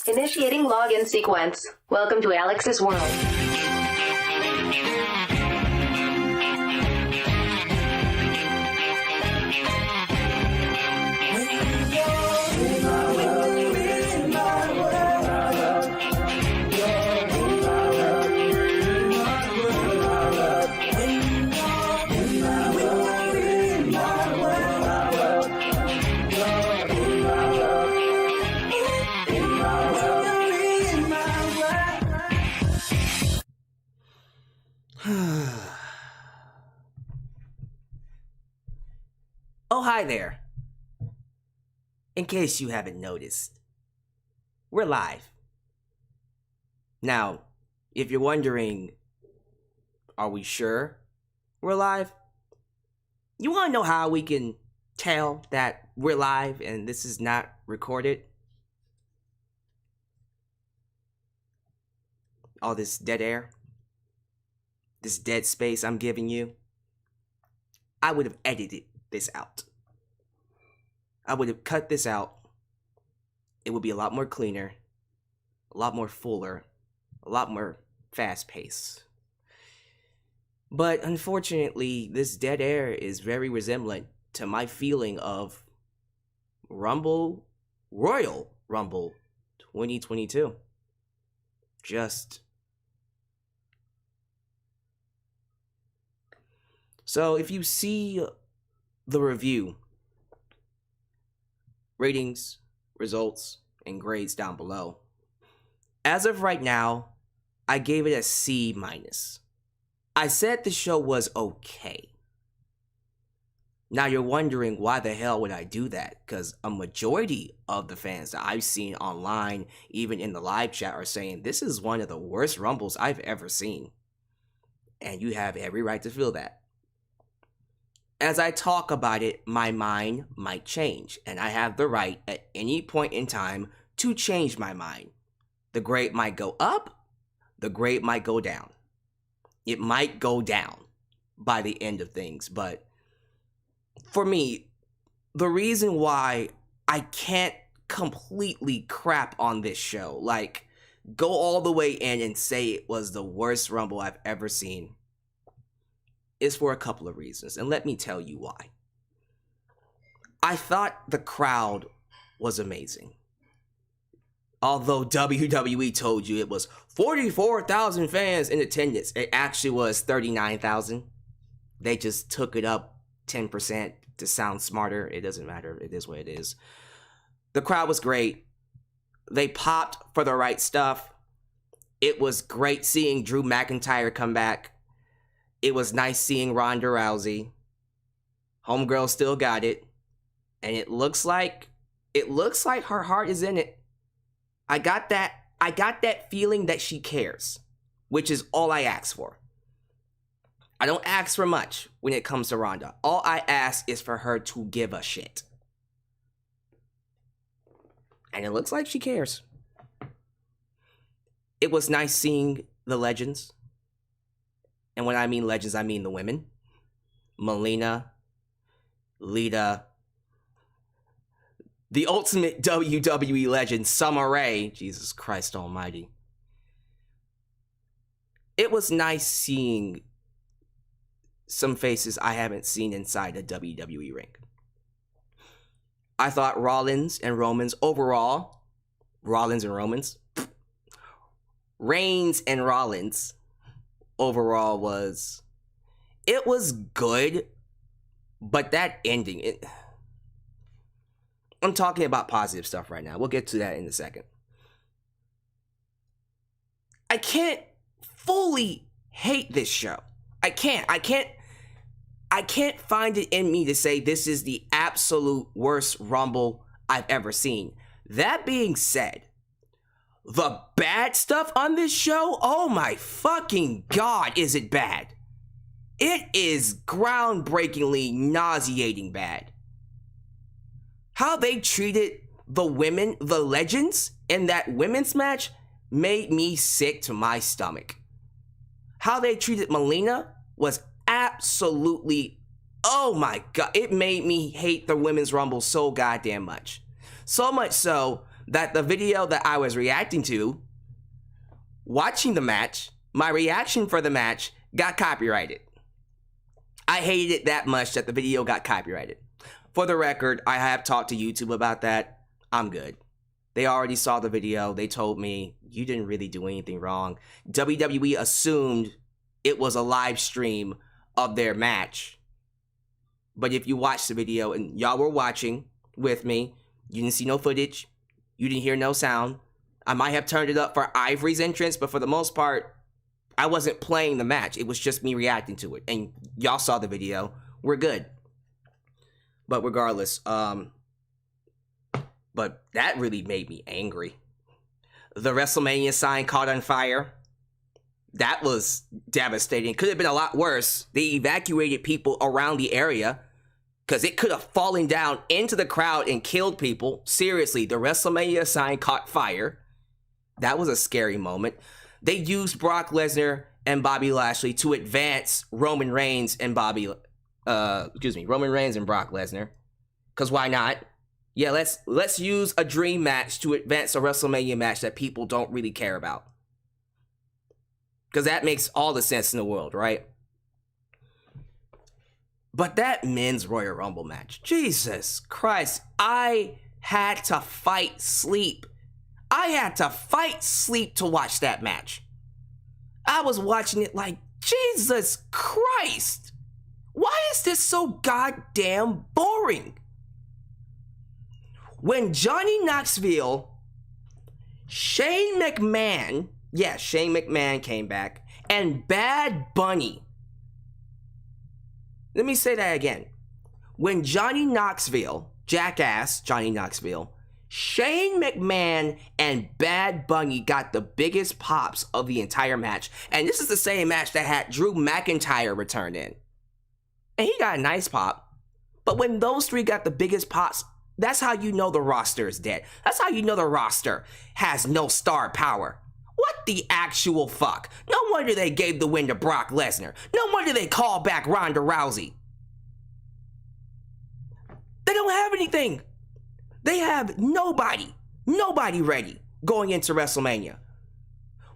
Initiating login sequence. Welcome to Alyx's world. Oh, hi there. In case you haven't noticed, we're live. Now, if you're wondering, are we sure we're live? You want to know how we can tell that we're live and this is not recorded? All this dead air, this dead space I'm giving you, I would have edited this out. I would have cut this out. It would be a lot more cleaner, a lot more fuller, a lot more fast-paced. But unfortunately, this dead air is very resemblant to my feeling of Royal Rumble 2022. So if you see the review, ratings, results, and grades down below, as of right now, I gave it a C-. I said the show was okay. Now you're wondering why the hell would I do that? Because a majority of the fans that I've seen online, even in the live chat, are saying this is one of the worst Rumbles I've ever seen. And you have every right to feel that. As I talk about it, my mind might change, and I have the right at any point in time to change my mind. The grade might go up, the grade might go down. It might go down by the end of things, but for me, the reason why I can't completely crap on this show, like go all the way in and say it was the worst Rumble I've ever seen, is for a couple of reasons, and let me tell you why. I thought the crowd was amazing. Although WWE told you it was 44,000 fans in attendance, it actually was 39,000. They just took it up 10% to sound smarter. It doesn't matter. It is what it is. The crowd was great. They popped for the right stuff. It was great seeing Drew McIntyre come back. It was nice seeing Ronda Rousey. Homegirl still got it. And it looks like her heart is in it. I got that feeling that she cares, which is all I ask for. I don't ask for much when it comes to Ronda. All I ask is for her to give a shit. And it looks like she cares. It was nice seeing the legends. And when I mean legends, I mean the women. Melina, Lita, the ultimate WWE legend, Summer Rae. Jesus Christ almighty. It was nice seeing some faces I haven't seen inside a WWE ring. I thought Reigns and Rollins overall was good, but that ending, I'm talking about positive stuff right now. We'll get to that in a second. I can't fully hate this show. I can't find it in me to say this is the absolute worst Rumble I've ever seen. That being said, the bad stuff on this show, oh my fucking god, is it bad? It is groundbreakingly nauseating bad. How they treated the women, the legends, in that women's match made me sick to my stomach. How they treated Melina was absolutely, oh my god, it made me hate the Women's Rumble so goddamn much. So much so that the video that I was reacting to, watching the match, my reaction for the match got copyrighted. I hated it that much that the video got copyrighted. For the record, I have talked to YouTube about that. I'm good. They already saw the video. They told me, you didn't really do anything wrong. WWE assumed it was a live stream of their match. But if you watch the video, and y'all were watching with me, you didn't see no footage. You didn't hear no sound. I might have turned it up for Ivory's entrance, but for the most part, I wasn't playing the match. It was just me reacting to it. And y'all saw the video. We're good. But regardless, but that really made me angry. The WrestleMania sign caught on fire. That was devastating. Could have been a lot worse. They evacuated people around the area because it could have fallen down into the crowd and killed people. Seriously, the WrestleMania sign caught fire. That was a scary moment. They used Brock Lesnar and Bobby Lashley to advance Roman Reigns and Roman Reigns and Brock Lesnar. Because why not? Yeah, let's use a dream match to advance a WrestleMania match that people don't really care about. Because that makes all the sense in the world, right? But that men's Royal Rumble match, Jesus Christ, I had to fight sleep. I had to fight sleep to watch that match. I was watching it like, Jesus Christ, why is this so goddamn boring? When Johnny Knoxville, Shane McMahon came back, and Bad Bunny. Let me say that again. When Johnny Knoxville, jackass Johnny Knoxville, Shane McMahon and Bad Bunny got the biggest pops of the entire match. And this is the same match that had Drew McIntyre return in. And he got a nice pop. But when those three got the biggest pops, that's how you know the roster is dead. That's how you know the roster has no star power. What the actual fuck? No wonder they gave the win to Brock Lesnar. No wonder they called back Ronda Rousey. They don't have anything. They have nobody ready going into WrestleMania.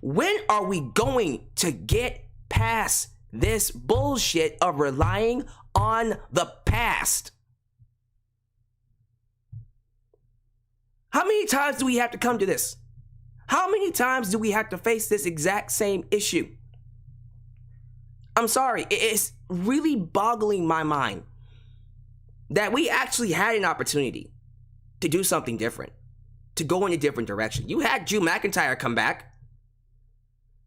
When are we going to get past this bullshit of relying on the past? How many times do we have to come to this? How many times do we have to face this exact same issue? I'm sorry, it's really boggling my mind that we actually had an opportunity to do something different, to go in a different direction. You had Drew McIntyre come back.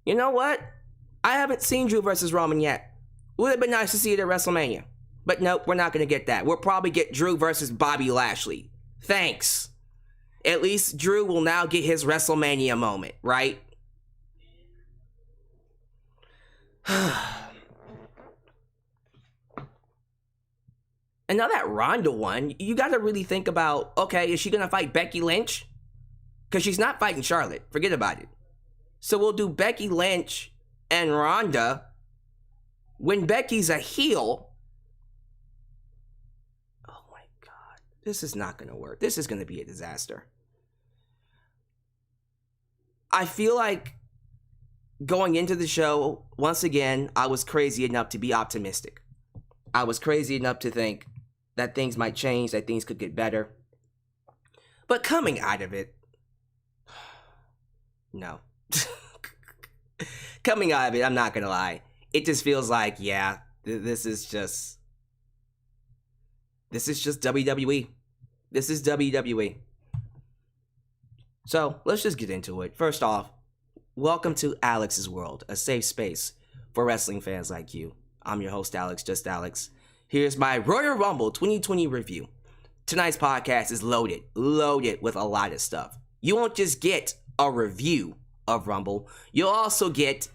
You know what? I haven't seen Drew versus Roman yet. Would have been nice to see it at WrestleMania. But nope, we're not going to get that. We'll probably get Drew versus Bobby Lashley. Thanks. At least Drew will now get his WrestleMania moment, right? And now that Ronda won, you got to really think about, okay, is she going to fight Becky Lynch? Because she's not fighting Charlotte. Forget about it. So we'll do Becky Lynch and Ronda when Becky's a heel. Oh my God. This is not going to work. This is going to be a disaster. I feel like going into the show, once again, I was crazy enough to be optimistic. I was crazy enough to think that things might change, that things could get better. But coming out of it, no. Coming out of it, I'm not gonna lie. It just feels like, yeah, this is just WWE. This is WWE. So, let's just get into it. First off, welcome to Alyx's World, a safe space for wrestling fans like you. I'm your host, Alyx, just Alyx. Here's my Royal Rumble 2020 review. Tonight's podcast is loaded with a lot of stuff. You won't just get a review of Rumble, you'll also get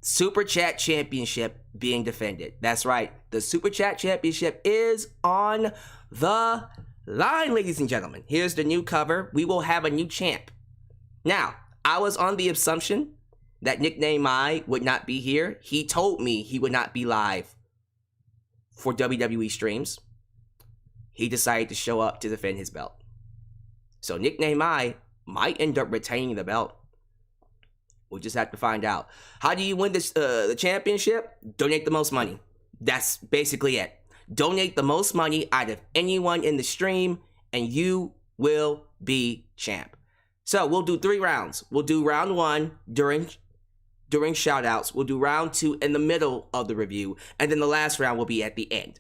Superchat Championship being defended. That's right, the Superchat Championship is on the line, ladies and gentlemen. Here's the new cover. We will have a new champ. Now, I was on the assumption that Nickname I would not be here. He told me he would not be live for WWE streams. He decided to show up to defend his belt. So Nickname I might end up retaining the belt. We'll just have to find out. How do you win this the championship? Donate the most money. That's basically it. Donate the most money out of anyone in the stream, and you will be champ. So we'll do 3 rounds. We'll do round 1 during shoutouts. We'll do round 2 in the middle of the review, and then the last round will be at the end.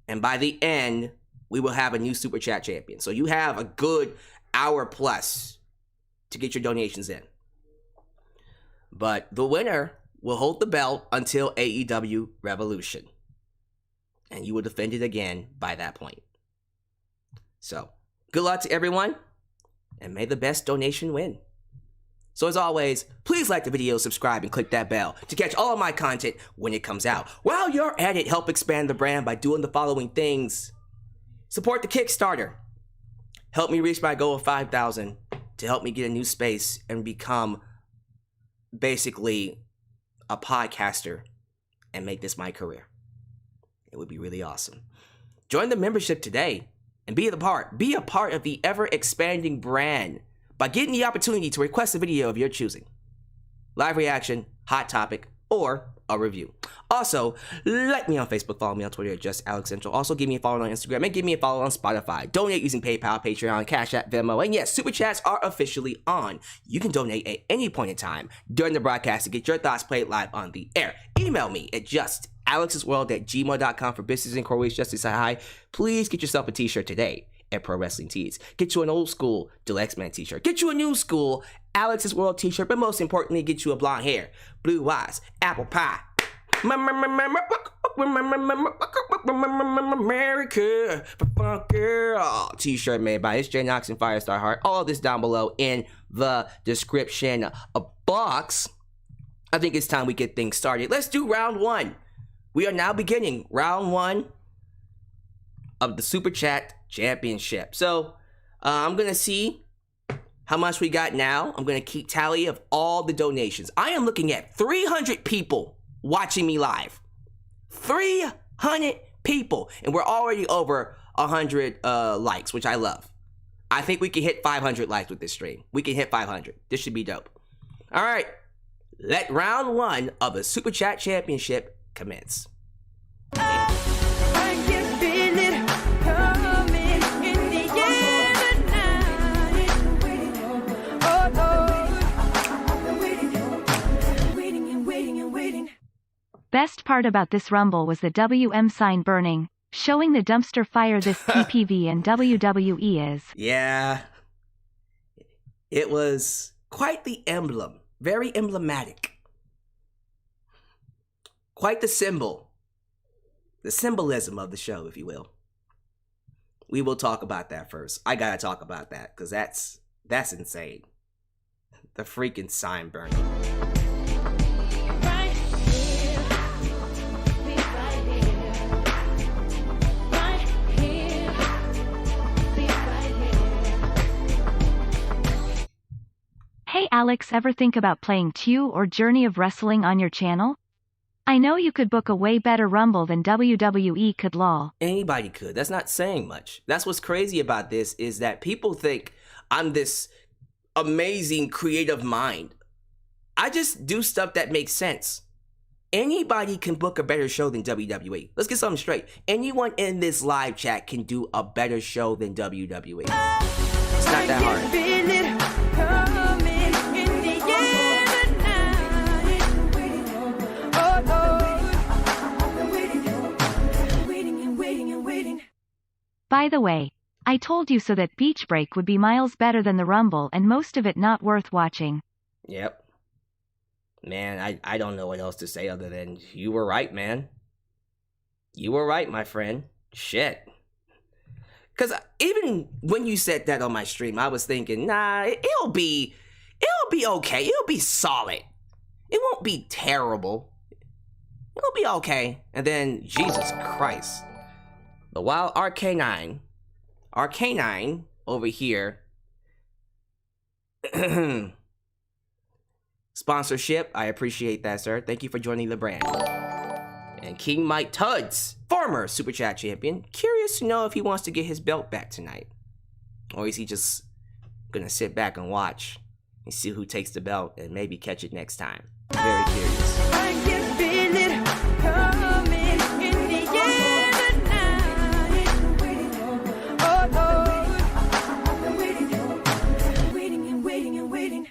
And by the end, we will have a new Super Chat champion. So you have a good hour plus to get your donations in. But the winner will hold the belt until AEW Revolution. And you will defend it again by that point. So, good luck to everyone. And may the best donation win. So as always, please like the video, subscribe, and click that bell to catch all of my content when it comes out. While you're at it, help expand the brand by doing the following things. Support the Kickstarter. Help me reach my goal of 5,000 to help me get a new space and become basically a podcaster and make this my career. It would be really awesome. Join the membership today and be a part of the ever-expanding brand by getting the opportunity to request a video of your choosing. Live reaction, hot topic, or a review. Also, like me on Facebook, follow me on Twitter at just Alyx Central. Also, give me a follow on Instagram and give me a follow on Spotify. Donate using PayPal, Patreon, Cash App, Venmo, and yes, Super Chats are officially on. You can donate at any point in time during the broadcast to get your thoughts played live on the air. Email me at justalyxsworld@gmail.com for business inquiries. Just to say hi. Please get yourself a t-shirt today at Pro Wrestling Tees. Get you an old school Deluxe Man t-shirt. Get you a new school Alex's World t-shirt. But most importantly, get you a blonde hair, blue eyes, apple pie, America girl t-shirt made by J Knox and Firestar Heart. All of this down below in the description box. I think it's time we get things started. Let's do round 1. We are now beginning round 1 of the Super Chat Championship. So I'm gonna see how much we got now. I'm gonna keep tally of all the donations. I am looking at 300 people watching me live. 300 people, and we're already over 100 likes, which I love. I think we can hit 500 likes with this stream. We can hit 500. This should be dope. All right, let round 1 of the Super Chat Championship commence. Best part about this Rumble was the WM sign burning, showing the dumpster fire this PPV and WWE is. Yeah. It was quite the emblem. Very emblematic. Quite the symbol. The symbolism of the show, if you will. We will talk about that first. I gotta talk about that, because that's insane. The freaking sign burning. Hey Alyx, ever think about playing 2 or Journey of Wrestling on your channel? I know you could book a way better Rumble than WWE could, lol. Anybody could. That's not saying much. That's what's crazy about this, is that people think I'm this amazing creative mind. I just do stuff that makes sense. Anybody can book a better show than WWE. Let's get something straight. Anyone in this live chat can do a better show than WWE. It's not that hard. By the way, I told you so that Beach Break would be miles better than the Rumble and most of it not worth watching. Yep. Man, I don't know what else to say other than you were right, man. You were right, my friend. Shit. Because even when you said that on my stream, I was thinking, nah, it'll be okay. It'll be solid. It won't be terrible. It'll be okay. And then, Jesus Christ. The wild Arcanine over here, sponsorship, I appreciate that, sir. Thank you for joining the brand. And King Mike Tuds, former Super Chat champion, curious to know if he wants to get his belt back tonight. Or is he just gonna sit back and watch and see who takes the belt and maybe catch it next time. Very curious. I can feel it coming in the air tonight. Oh Lord, I've been waiting and waiting and waiting.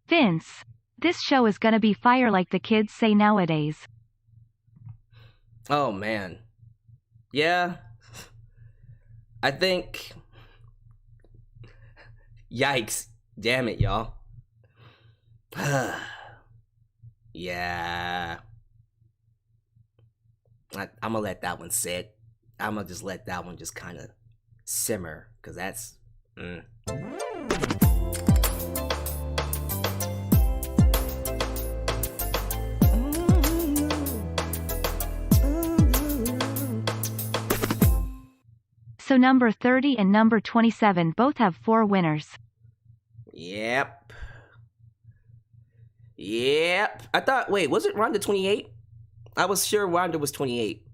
Vince, this show is gonna be fire like the kids say nowadays. Oh man. Yeah. I think. Yikes. Damn it, y'all. Yeah. I'm gonna let that one sit. I'm gonna just let that one just kind of simmer, because that's. So number 30 and number 27 both have 4 winners. Yep. I thought, wait, was it Ronda 28? I was sure Ronda was 28.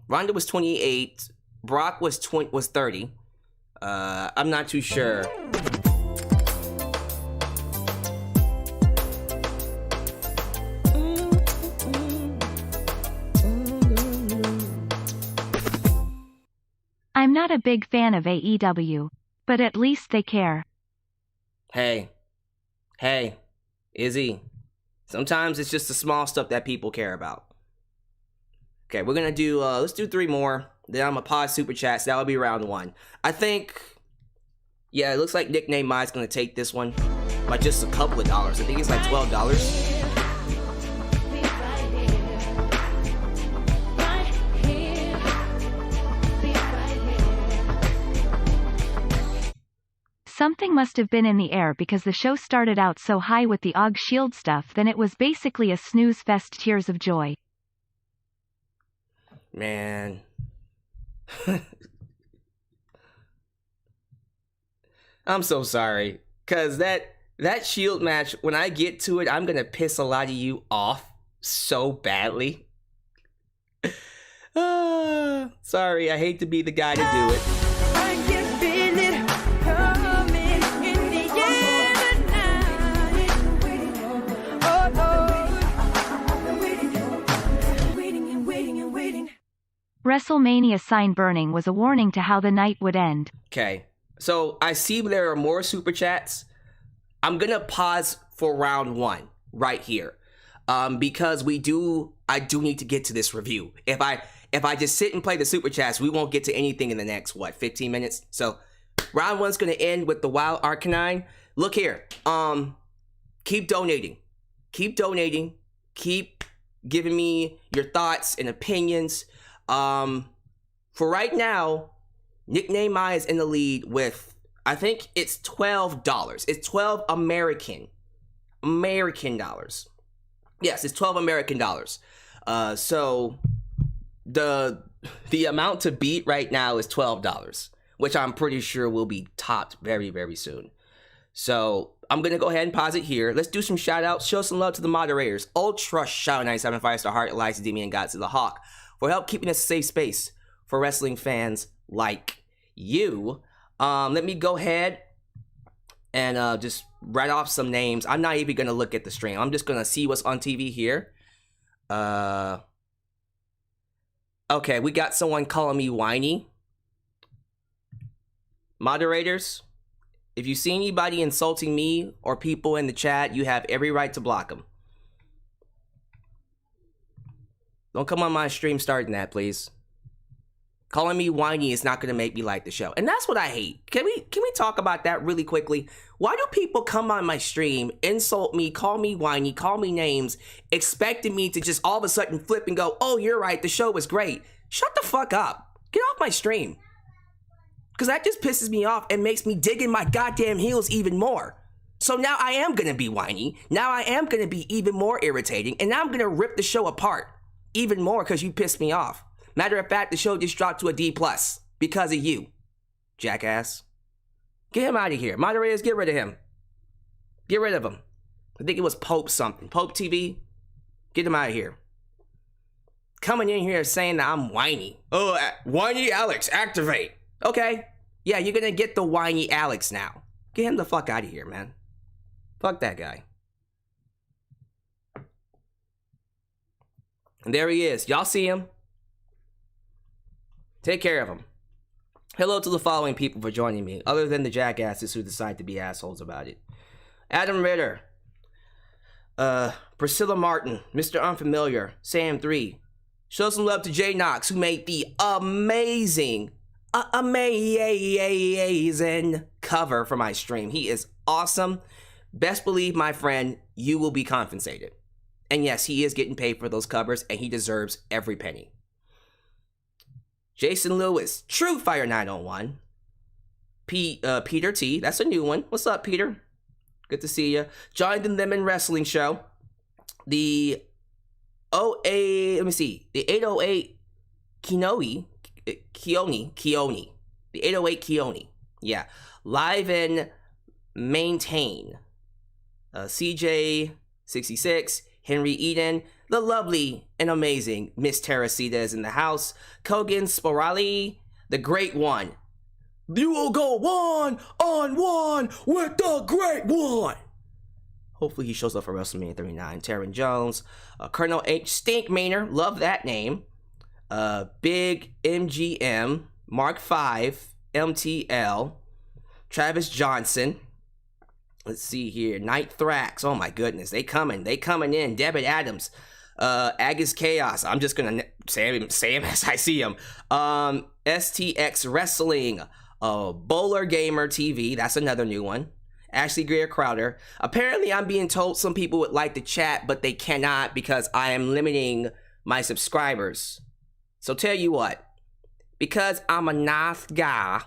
Ronda was 28. Brock was 30. I'm not too sure. I'm not a big fan of AEW, but at least they care. Hey, Izzy. Sometimes it's just the small stuff that people care about. Okay, we're gonna do, let's do 3 more. Then I'm gonna pause Super Chats. That'll be round 1. I think, yeah, it looks like Nickname Mai's gonna take this one by just a couple of dollars. I think it's like $12. Something must have been in the air because the show started out so high with the AUG Shield stuff, then it was basically a snooze fest. Tears of joy. Man. I'm so sorry. Cause that Shield match, when I get to it, I'm gonna piss a lot of you off so badly. Sorry, I hate to be the guy to do it. I can feel it coming in the air tonight. Oh Lord, I've been waiting and waiting. WrestleMania sign burning was a warning to how the night would end. Okay, so I see there are more Super Chats. I'm gonna pause for round 1 right here, because I do need to get to this review. If I just sit and play the Super Chats, we won't get to anything in the next 15 minutes. So round 1's gonna end with the Wild Arcanine. Look here, keep donating, keep giving me your thoughts and opinions. For right now, Nickname Mai is in the lead with, I think it's $12. It's 12 American dollars. Yes, it's 12 American dollars. So the amount to beat right now is $12, which I'm pretty sure will be topped very, very soon. So I'm gonna go ahead and pause it here. Let's do some shout outs. Show some love to the moderators. Ultra shout 97 5-star heart, Elias, Demi, and Godzilla Hawk for help keeping us a safe space for wrestling fans like you. Let me go ahead and just write off some names. I'm not even gonna look at the stream. I'm just gonna see what's on TV here. Okay, we got someone calling me whiny. Moderators, if you see anybody insulting me or people in the chat, you have every right to block them. Don't come on my stream starting that, please. Calling me whiny is not going to make me like the show. And that's what I hate. Can we talk about that really quickly? Why do people come on my stream, insult me, call me whiny, call me names, expecting me to just all of a sudden flip and go, oh, you're right, the show was great. Shut the fuck up. Get off my stream. Because that just pisses me off and makes me dig in my goddamn heels even more. So now I am going to be whiny. Now I am going to be even more irritating. And now I'm going to rip the show apart even more because you pissed me off. Matter of fact, the show just dropped to a D+ because of you, jackass. Get him out of here. Moderators, get rid of him. Get rid of him. I think it was Pope something. Pope TV, get him out of here. Coming in here saying that I'm whiny. Oh, whiny Alyx, activate. Okay, Yeah, you're gonna get the whiny Alyx now. Get him the fuck out of here, man. Fuck that guy. And there he is. Y'all see him? Take care of him. Hello to the following people for joining me, other than the jackasses who decide to be assholes about it. Adam Ritter, Priscilla Martin, Mr. Unfamiliar, Sam3. Show some love to Jay Knox, who made the amazing cover for my stream. He is awesome. Best believe, my friend, you will be compensated. And yes, he is getting paid for those covers, and he deserves every penny. Jason Lewis, True Fire 901. Peter T, that's a new one. What's up, Peter? Good to see you. Jonathan Lemon Wrestling Show. The 808 Keone. The 808 Keone. Yeah. Live and Maintain. CJ66. Henry Eden. The lovely and amazing Miss Teresita is in the house. Kogan Sporali. The great one. You will go 1-on-1 with the great one. Hopefully he shows up for WrestleMania 39. Taryn Jones. Colonel H. Stinkmainer. Love that name. Big MGM. Mark 5. MTL. Travis Johnson. Let's see here. Night Thrax. Oh my goodness. They coming in. Debit Adams. Agus Chaos. I'm just gonna say him as I see him. STX Wrestling. Bowler Gamer TV. That's another new one. Ashley Greer Crowder. Apparently, I'm being told some people would like to chat, but they cannot because I am limiting my subscribers. So tell you what. Because I'm a nice guy,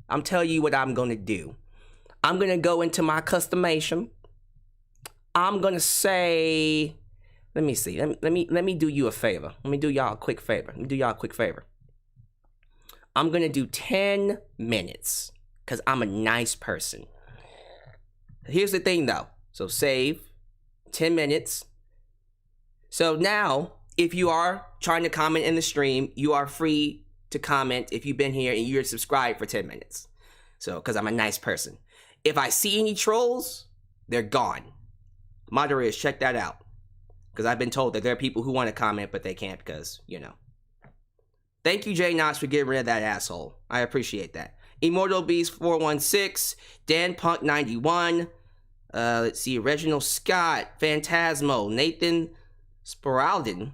I'm telling you what I'm gonna do. I'm gonna go into my customation. I'm gonna say, let me see. Let me do you a favor. Let me do y'all a quick favor. I'm gonna do 10 minutes because I'm a nice person. Here's the thing though. So save 10 minutes. So now, if you are trying to comment in the stream, you are free to comment if you've been here and you're subscribed for 10 minutes. So, because I'm a nice person. If I see any trolls, they're gone. Moderators, check that out. Because I've been told that there are people who want to comment, but they can't because, you know. Thank you, Jay Knox, for getting rid of that asshole. I appreciate that. Immortal Beast 416, Dan Punk 91. Let's see, Reginald Scott, Phantasmo, Nathan Sporaldin,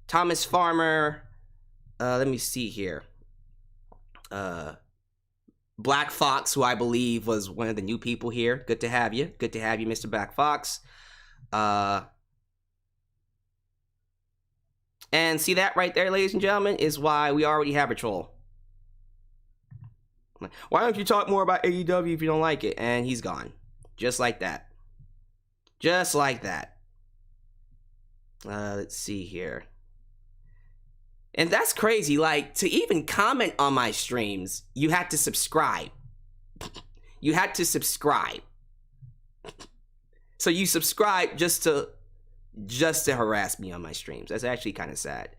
Thomas Farmer. Let me see here. Black Fox, who I believe was one of the new people here. Good to have you. Good to have you, Mr. Black Fox. And see that right there, ladies and gentlemen, is why we already have a troll. Why don't you talk more about AEW if you don't like it? And he's gone. Just like that. Just like that. Let's see here. And that's crazy. Like, to even comment on my streams, you had to subscribe. You had to subscribe. So you subscribe just to harass me on my streams. That's actually kind of sad.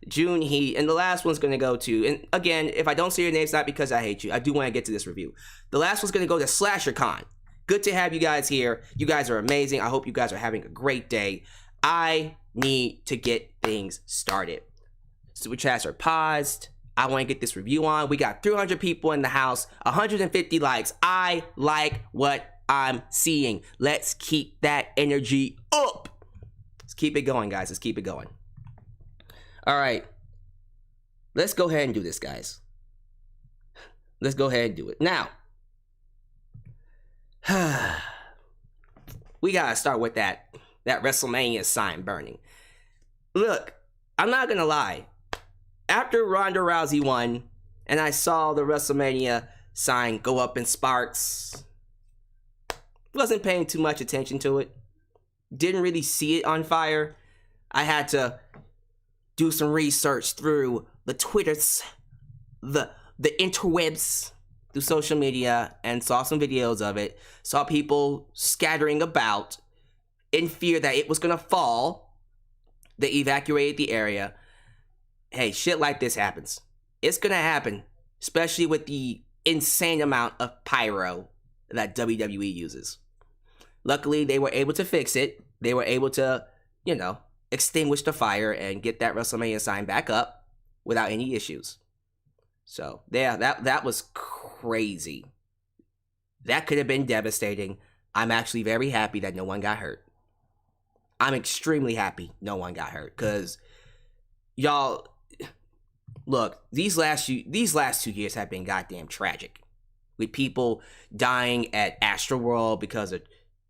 June Heat, and the last one's going to go to, and again, if I don't say your name, it's not because I hate you. I do want to get to this review. The last one's going to go to SlasherCon. Good to have you guys here. You guys are amazing. I hope you guys are having a great day. I need to get things started. Super chats are paused. I want to get this review on. We got 300 people in the house, 150 likes. I like what I'm seeing. Let's keep that energy up. Let's keep it going, guys. Let's keep it going. All right. Let's go ahead and do this, guys. Let's go ahead and do it. Now, we got to start with that WrestleMania sign burning. Look, I'm not going to lie. After Ronda Rousey won, and I saw the WrestleMania sign go up in sparks, wasn't paying too much attention to it. Didn't really see it on fire. I had to do some research through the Twitters, the interwebs, through social media, and saw some videos of it. Saw people scattering about in fear that it was going to fall. They evacuated the area. Hey, shit like this happens. It's going to happen. especially with the insane amount of pyro that WWE uses. Luckily, they were able to fix it. They were able to, extinguish the fire and get that WrestleMania sign back up without any issues. So, yeah, that was crazy. That could have been devastating. I'm actually very happy that no one got hurt. I'm extremely happy no one got hurt, because y'all, look, these last 2 years have been goddamn tragic, with people dying at Astroworld because of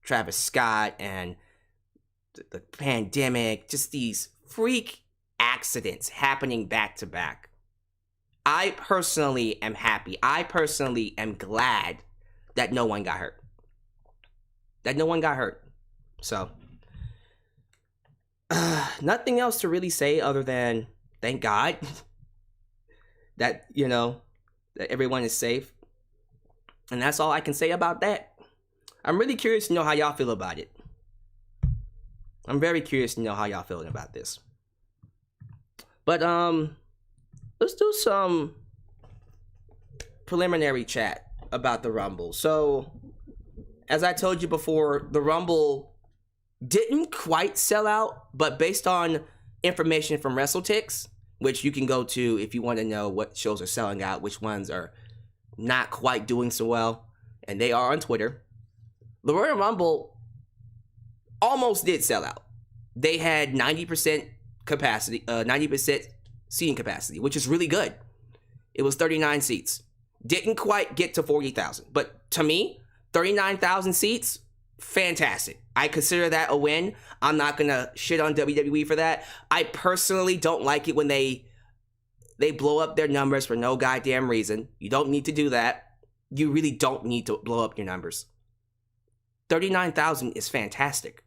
Travis Scott and the pandemic, just these freak accidents happening back to back. I personally am happy. I personally am glad that no one got hurt. So, nothing else to really say other than thank God that, that everyone is safe. And that's all I can say about that. I'm really curious to know how y'all feel about it. I'm very curious to know how y'all feeling about this. But, let's do some preliminary chat about the Rumble. So, as I told you before, the Rumble didn't quite sell out, but based on information from WrestleTix, which you can go to if you want to know what shows are selling out, which ones are not quite doing so well, and they are on Twitter, the Royal Rumble almost did sell out. They had 90% capacity, 90% seating capacity, which is really good. It was 39 seats. Didn't quite get to 40,000, but to me, 39,000 seats, fantastic. I consider that a win. I'm not gonna shit on WWE for that. I personally don't like it when they blow up their numbers for no goddamn reason. You don't need to do that. You really don't need to blow up your numbers. 39,000 is fantastic.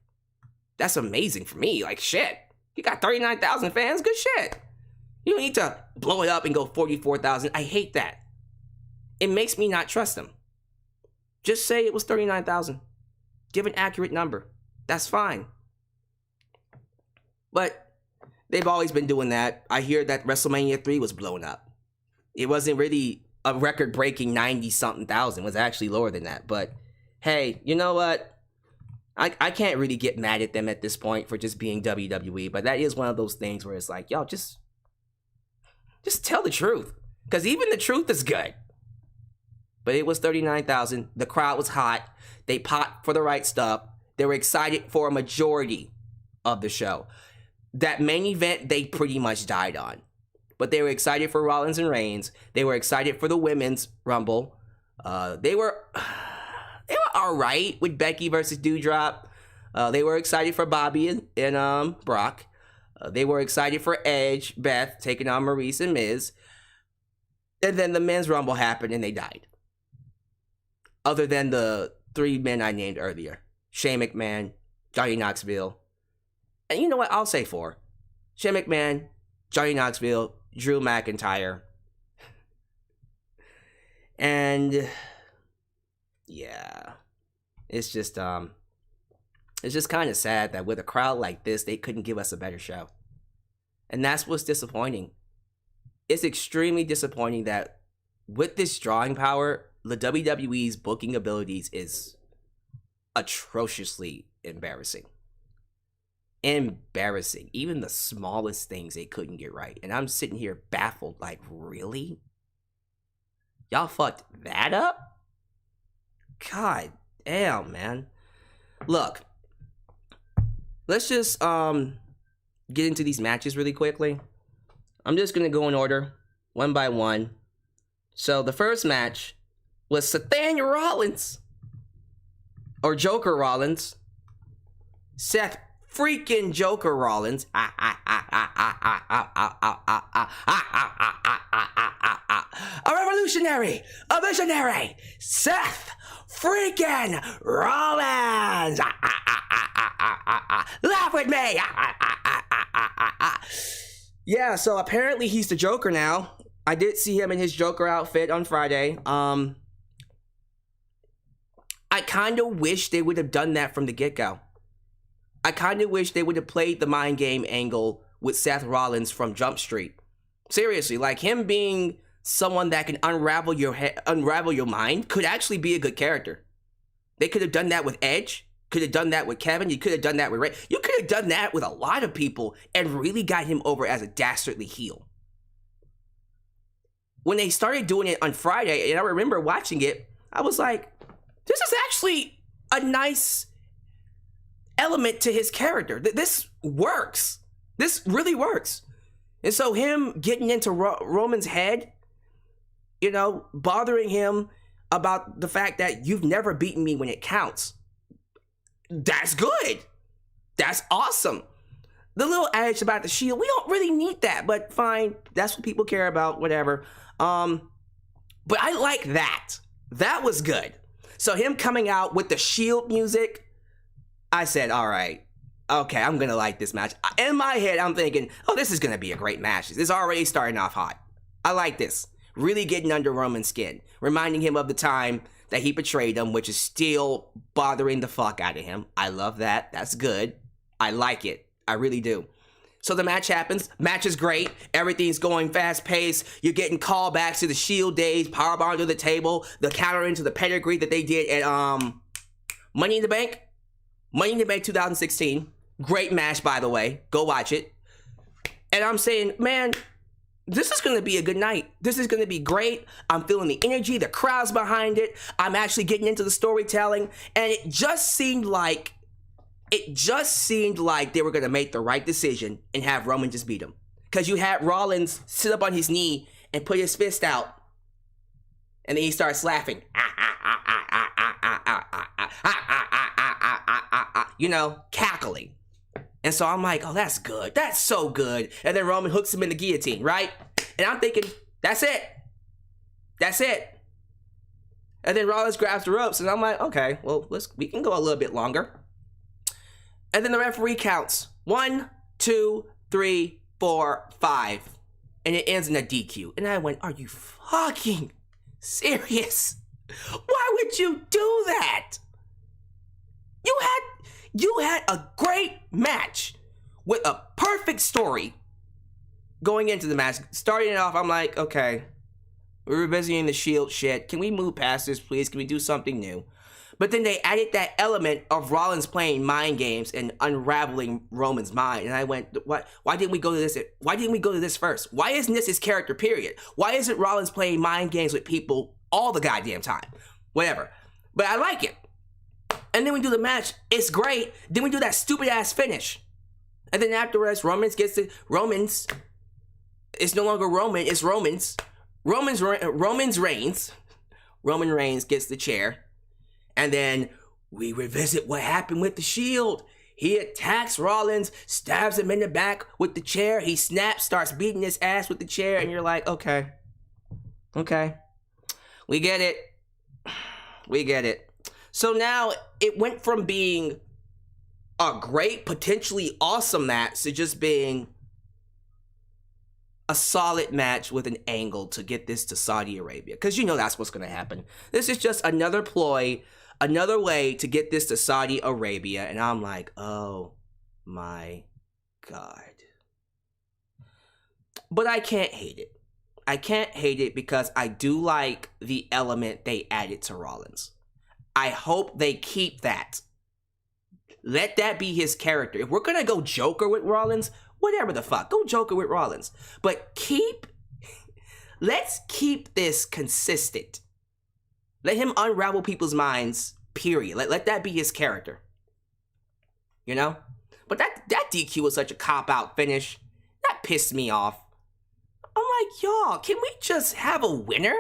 That's amazing for me. Like, shit. You got 39,000 fans? Good shit. You don't need to blow it up and go 44,000. I hate that. It makes me not trust them. Just say it was 39,000. Give an accurate number. That's fine. But they've always been doing that. I hear that WrestleMania 3 was blown up. It wasn't really a record-breaking 90-something thousand. It was actually lower than that. But, hey, you know what? I can't really get mad at them at this point for just being WWE. But that is one of those things where it's like, y'all, just tell the truth. Because even the truth is good. But it was 39,000. The crowd was hot. They popped for the right stuff. They were excited for a majority of the show. That main event, they pretty much died on. But they were excited for Rollins and Reigns. They were excited for the Women's Rumble. They were all right with Becky versus Doudrop. They were excited for Bobby and Brock. They were excited for Edge, Beth, taking on Maryse and Miz. And then the Men's Rumble happened and they died. Other than the 3 men I named earlier. Shane McMahon, Johnny Knoxville. And you know what? I'll say 4. Shane McMahon, Johnny Knoxville, Drew McIntyre. And yeah. It's just kind of sad that with a crowd like this, they couldn't give us a better show. And that's what's disappointing. It's extremely disappointing that with this drawing power, the WWE's booking abilities is atrociously embarrassing. Embarrassing. Even the smallest things they couldn't get right. And I'm sitting here baffled, like, really? Y'all fucked that up? God damn, man. Look, let's just get into these matches really quickly. I'm just gonna go in order, one by one. So the first match was Seth Rollins, or Joker Rollins, Seth freaking Joker Rollins, a revolutionary, a visionary, Seth freaking Rollins. Laugh with me. Yeah, so apparently he's the Joker now. I did see him in his Joker outfit on Friday. I kind of wish they would have done that from the get-go. I kind of wish they would have played the mind game angle with Seth Rollins from Jump Street. Seriously, like him being someone that can unravel your mind could actually be a good character. They could have done that with Edge. Could have done that with Kevin. You could have done that with Ray. You could have done that with a lot of people and really got him over as a dastardly heel. When they started doing it on Friday, and I remember watching it, I was like, this is actually a nice element to his character. This works. This really works. And so him getting into Roman's head, you know, bothering him about the fact that you've never beaten me when it counts. That's good. That's awesome. The little adage about the Shield, we don't really need that, but fine. That's what people care about, whatever. But I like that. That was good. So him coming out with the Shield music, I said, all right, okay, I'm going to like this match. In my head, I'm thinking, oh, this is going to be a great match. This is already starting off hot. I like this. Really getting under Roman's skin. Reminding him of the time that he betrayed him, which is still bothering the fuck out of him. I love that. That's good. I like it. I really do. So the match happens. Match is great. Everything's going fast paced. You're getting callbacks to the Shield days, powerbomb to the table, the counter into the pedigree that they did at Money in the Bank. Money in the Bank 2016. Great match, by the way. Go watch it. And I'm saying, man, this is going to be a good night. This is going to be great. I'm feeling the energy, the crowd's behind it. I'm actually getting into the storytelling. And it just seemed like they were going to make the right decision and have Roman just beat him. Because you had Rollins sit up on his knee and put his fist out. And then he starts laughing. You know, cackling. And so I'm like, oh, that's good. That's so good. And then Roman hooks him in the guillotine, right? And I'm thinking, that's it. That's it. And then Rollins grabs the ropes, and I'm like, okay, well, we can go a little bit longer. And then the referee counts 1, 2, 3, 4, 5. And it ends in a DQ. And I went, are you fucking serious? Why would you do that? You had a great match with a perfect story going into the match. Starting it off, I'm like, okay, we're revisiting the Shield shit. Can we move past this, please? Can we do something new? But then they added that element of Rollins playing mind games and unraveling Roman's mind. And I went, what? Why didn't we go to this? Why didn't we go to this first? Why isn't this his character, period? Why isn't Rollins playing mind games with people all the goddamn time? Whatever. But I like it. And then we do the match. It's great. Then we do that stupid ass finish. And then afterwards, Roman it's no longer Roman, it's Roman's. Roman Reigns gets the chair. And then we revisit what happened with the Shield. He attacks Rollins, stabs him in the back with the chair. He snaps, starts beating his ass with the chair. And you're like, okay. We get it. So now it went from being a great, potentially awesome match to just being a solid match with an angle to get this to Saudi Arabia. Because you know that's what's going to happen. This is just another ploy, another way to get this to Saudi Arabia. And I'm like, oh my God. But I can't hate it. I can't hate it because I do like the element they added to Rollins. I hope they keep that. Let that be his character. If we're going to go Joker with Rollins, whatever the fuck, go Joker with Rollins. But let's keep this consistent. Let him unravel people's minds, period. Let that be his character. You know? But that DQ was such a cop-out finish. That pissed me off. I'm like, y'all, can we just have a winner?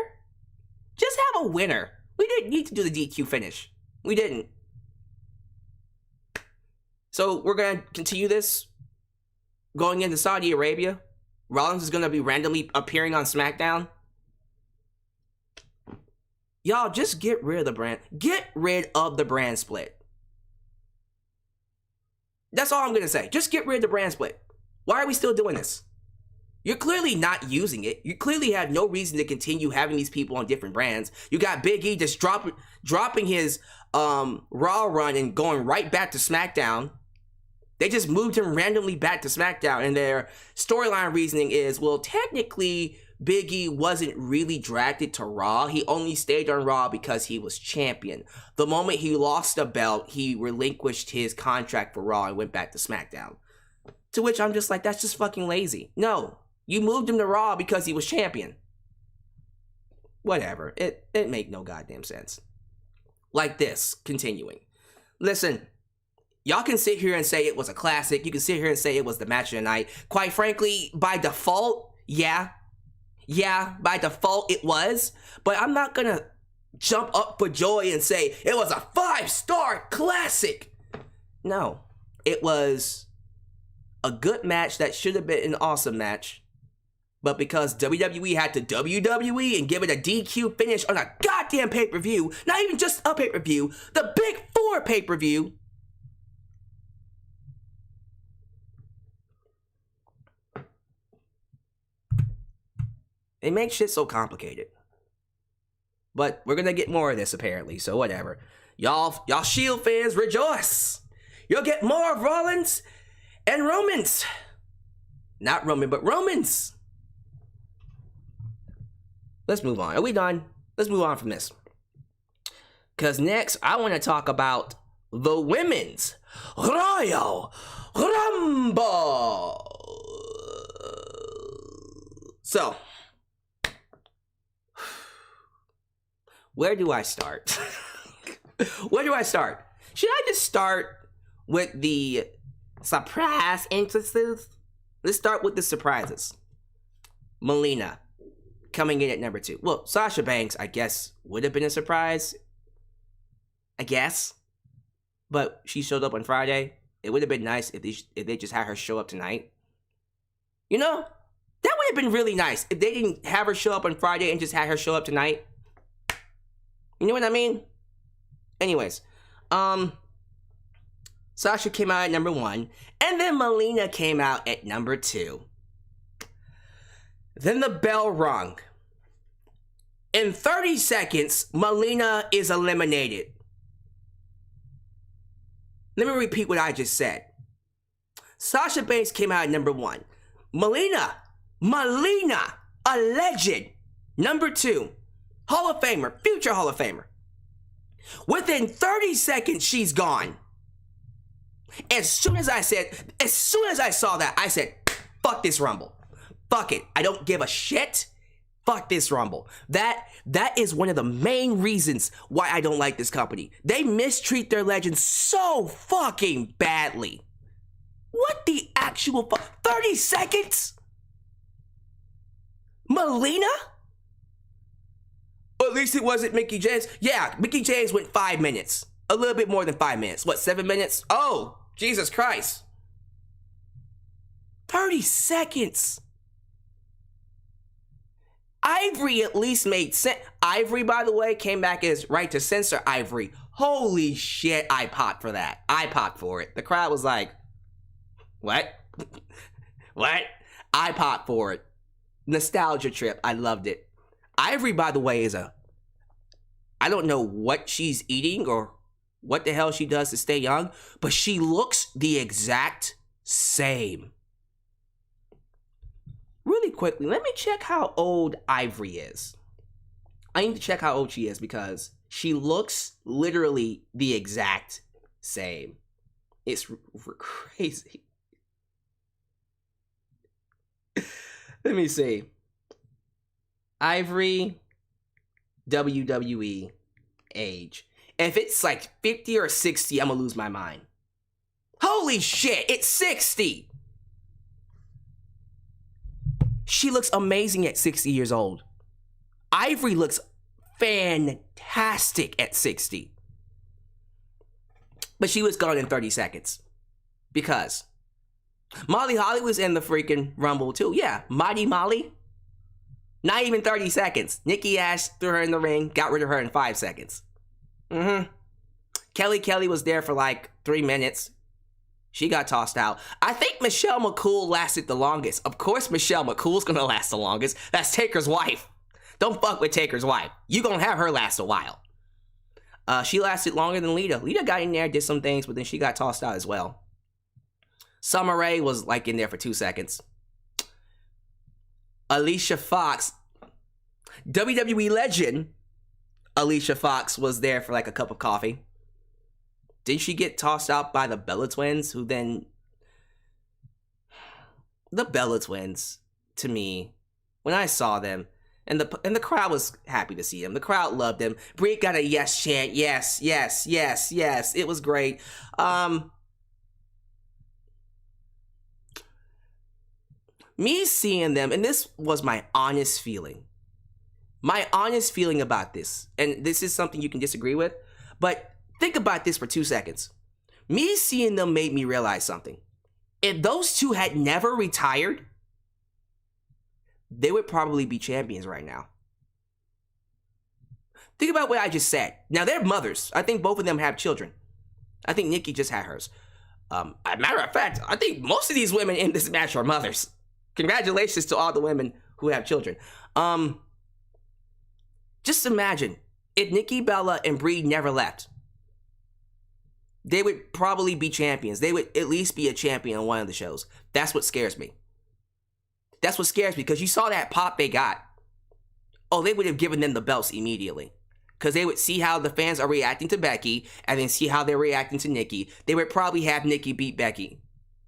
Just have a winner. We didn't need to do the DQ finish. We didn't. So we're going to continue this going into Saudi Arabia. Rollins is going to be randomly appearing on SmackDown. Y'all, just get rid of the brand. Get rid of the brand split. That's all I'm going to say. Just get rid of the brand split. Why are we still doing this? You're clearly not using it. You clearly have no reason to continue having these people on different brands. You got Big E just dropping his Raw run and going right back to SmackDown. They just moved him randomly back to SmackDown, and their storyline reasoning is, well, technically, Big E wasn't really drafted to Raw. He only stayed on Raw because he was champion. The moment he lost the belt, he relinquished his contract for Raw and went back to SmackDown. To which I'm just like, that's just fucking lazy. No, you moved him to Raw because he was champion. Whatever. It made no goddamn sense. Like this, continuing. Listen, y'all can sit here and say it was a classic. You can sit here and say it was the match of the night. Quite frankly, by default, yeah, by default it was. But I'm not gonna jump up for joy and say it was a 5-star classic. No, it was a good match that should have been an awesome match. But because WWE had to WWE and give it a DQ finish on a goddamn pay-per-view, not even just a pay-per-view, the Big 4 pay-per-view, it makes shit so complicated. But we're gonna get more of this apparently, so whatever. Y'all Shield fans, rejoice! You'll get more of Rollins and Romans. Not Roman, but Romans. Let's move on. Are we done? Let's move on from this. Because next, I want to talk about the Women's Royal Rumble. So, where do I start? Where do I start? Should I just start with the surprise entrances? Let's start with the surprises. Melina coming in at number 2. Well, Sasha Banks, I guess, would have been a surprise. I guess. But she showed up on Friday. It would have been nice if they just had her show up tonight. You know, that would have been really nice if they didn't have her show up on Friday and just had her show up tonight. You know what I mean? Anyways, Sasha came out at number 1, and then Melina came out at number 2. Then the bell rung. In 30 seconds, Melina is eliminated. Let me repeat what I just said. Sasha Banks came out at number 1. Melina, a legend, number 2. Hall of Famer, future Hall of Famer. Within 30 seconds, she's gone. As soon as I saw that, I said, fuck this Rumble. Fuck it. I don't give a shit. Fuck this Rumble. That is one of the main reasons why I don't like this company. They mistreat their legends so fucking badly. What the actual fuck? 30 seconds? Melina? At least it wasn't Mickie James. Yeah, Mickie James went 5 minutes. A little bit more than 5 minutes. What, 7 minutes? Oh, Jesus Christ. 30 seconds. Ivory at least made sense. Ivory, by the way, came back as right to censor Ivory. Holy shit, I popped for that. I popped for it. The crowd was like, what? What? I popped for it. Nostalgia trip. I loved it. Ivory, by the way, I don't know what she's eating or what the hell she does to stay young, but she looks the exact same. Really quickly, let me check how old Ivory is. I need to check how old she is because she looks literally the exact same. It's crazy. Let me see. Ivory, WWE, age. If it's like 50 or 60, I'm gonna lose my mind. Holy shit, it's 60! She looks amazing at 60 years old. Ivory looks fantastic at 60. But she was gone in 30 seconds. Because Molly Holly was in the freaking Rumble too. Yeah, Mighty Molly. Not even 30 seconds. Nikki Ash threw her in the ring, got rid of her in 5 seconds. Kelly was there for like 3 minutes. She got tossed out. I think Michelle McCool lasted the longest. Of course Michelle McCool's gonna last the longest. That's Taker's wife. Don't fuck with Taker's wife. You gonna have her last a while. She lasted longer than Lita. Lita got in there, did some things, but then she got tossed out as well. Summer Rae was like in there for 2 seconds. Alicia Fox, WWE legend Alicia Fox, was there for like a cup of coffee. Didn't she get tossed out by the Bella Twins, who then... The Bella Twins, to me, when I saw them, and the crowd was happy to see them. The crowd loved them. Brie got a yes chant. Yes, yes, yes, yes. It was great. Me seeing them, and this was my honest feeling. My honest feeling about this, and this is something you can disagree with, but think about this for 2 seconds. Me seeing them made me realize something. If those two had never retired, they would probably be champions right now. Think about what I just said. Now, they're mothers. I think both of them have children. I think Nikki just had hers. As a matter of fact, I think most of these women in this match are mothers. Congratulations to all the women who have children. Just imagine if Nikki Bella and Brie never left. They would probably be champions. They would at least be a champion on one of the shows. That's what scares me. That's what scares me, because you saw that pop they got. Oh, they would have given them the belts immediately. Because they would see how the fans are reacting to Becky, and then see how they're reacting to Nikki. They would probably have Nikki beat Becky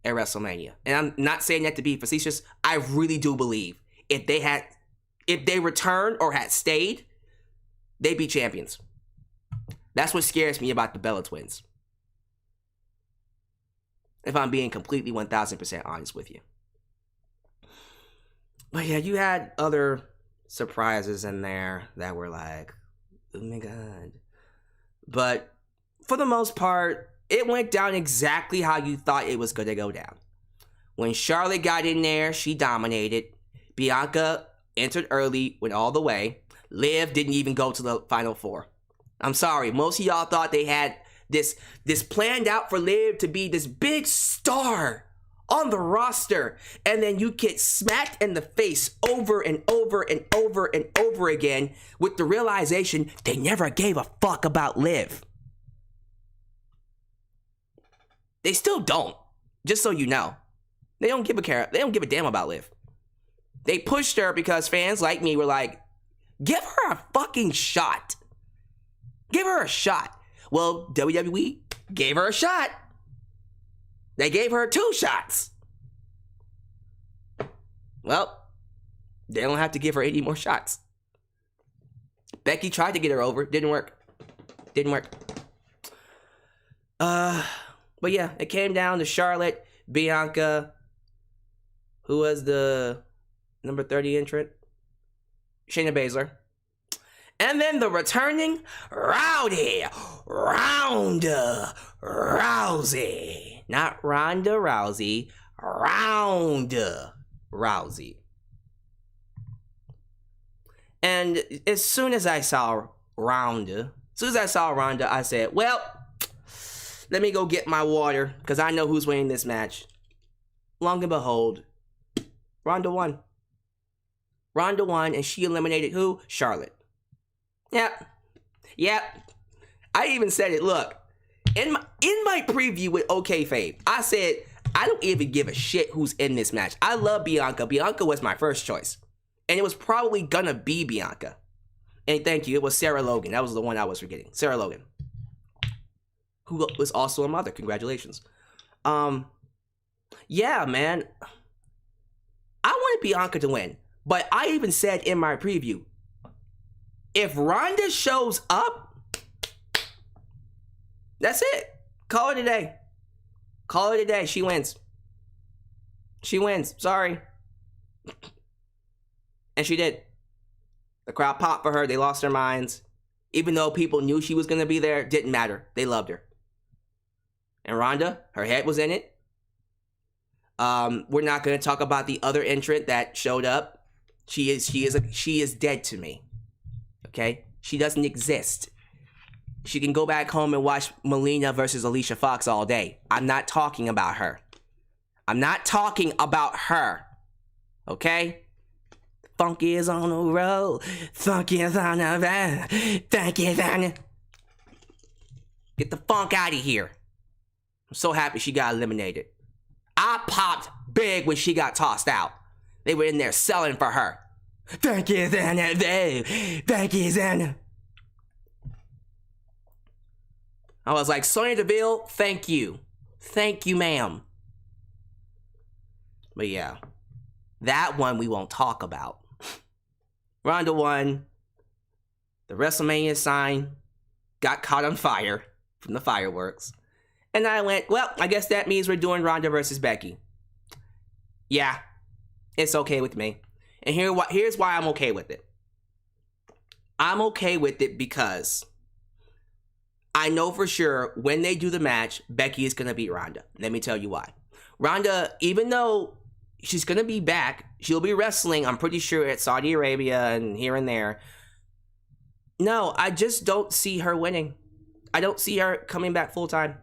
at WrestleMania. And I'm not saying that to be facetious. I really do believe if they returned or had stayed, they'd be champions. That's what scares me about the Bella Twins. If I'm being completely 1000% honest with you. But yeah, you had other surprises in there that were like, oh my god. But for the most part, it went down exactly how you thought it was going to go down. When Charlotte got in there, she dominated. Bianca entered early, went all the way. Liv didn't even go to the Final Four. I'm sorry, most of y'all thought they had this planned out for Liv to be this big star on the roster, and then you get smacked in the face over and over and over and over again with the realization they never gave a fuck about Liv. They still don't, just so you know. They don't give a damn about Liv. They pushed her because fans like me were like, give her a fucking shot. Give her a shot. Well, WWE gave her a shot. They gave her 2 shots. Well, they don't have to give her any more shots. Becky tried to get her over. Didn't work. But yeah, it came down to Charlotte, Bianca, who was the number 30 entrant? Shayna Baszler. And then the returning Ronda Rousey. Not Ronda Rousey, Ronda Rousey. And as soon as I saw Ronda, I said, well, let me go get my water, because I know who's winning this match. Long and behold, Ronda won. Ronda won, and she eliminated who? Charlotte. Yep. I even said it. Look, in my preview with OK Fave, I said I don't even give a shit who's in this match. I love Bianca. Bianca was my first choice, and it was probably gonna be Bianca. And thank you, it was Sarah Logan. That was the one I was forgetting. Sarah Logan, who was also a mother. Congratulations. Yeah, man. I wanted Bianca to win, but I even said in my preview, if Ronda shows up, that's it. Call it a day. Call it a day. She wins. Sorry. And she did. The crowd popped for her. They lost their minds. Even though people knew she was going to be there, didn't matter. They loved her. And Ronda, her head was in it. We're not going to talk about the other entrant that showed up. She is dead to me. Okay? She doesn't exist. She can go back home and watch Melina versus Alicia Fox all day. I'm not talking about her. Okay? Funky is on the road. Funky is on the road. Funky is on the... Get the funk out of here. I'm so happy she got eliminated. I popped big when she got tossed out. They were in there selling for her. Becky's in it. Becky's in it. I was like, Sonya Deville, thank you. Thank you, ma'am. But yeah, that one we won't talk about. Ronda won. The WrestleMania sign got caught on fire from the fireworks. And I went, well, I guess that means we're doing Ronda versus Becky. Yeah, it's okay with me. And here's why I'm okay with it. I'm okay with it because I know for sure when they do the match, Becky is going to beat Ronda. Let me tell you why. Ronda, even though she's going to be back, she'll be wrestling, I'm pretty sure, at Saudi Arabia and here and there. No, I just don't see her winning. I don't see her coming back full time.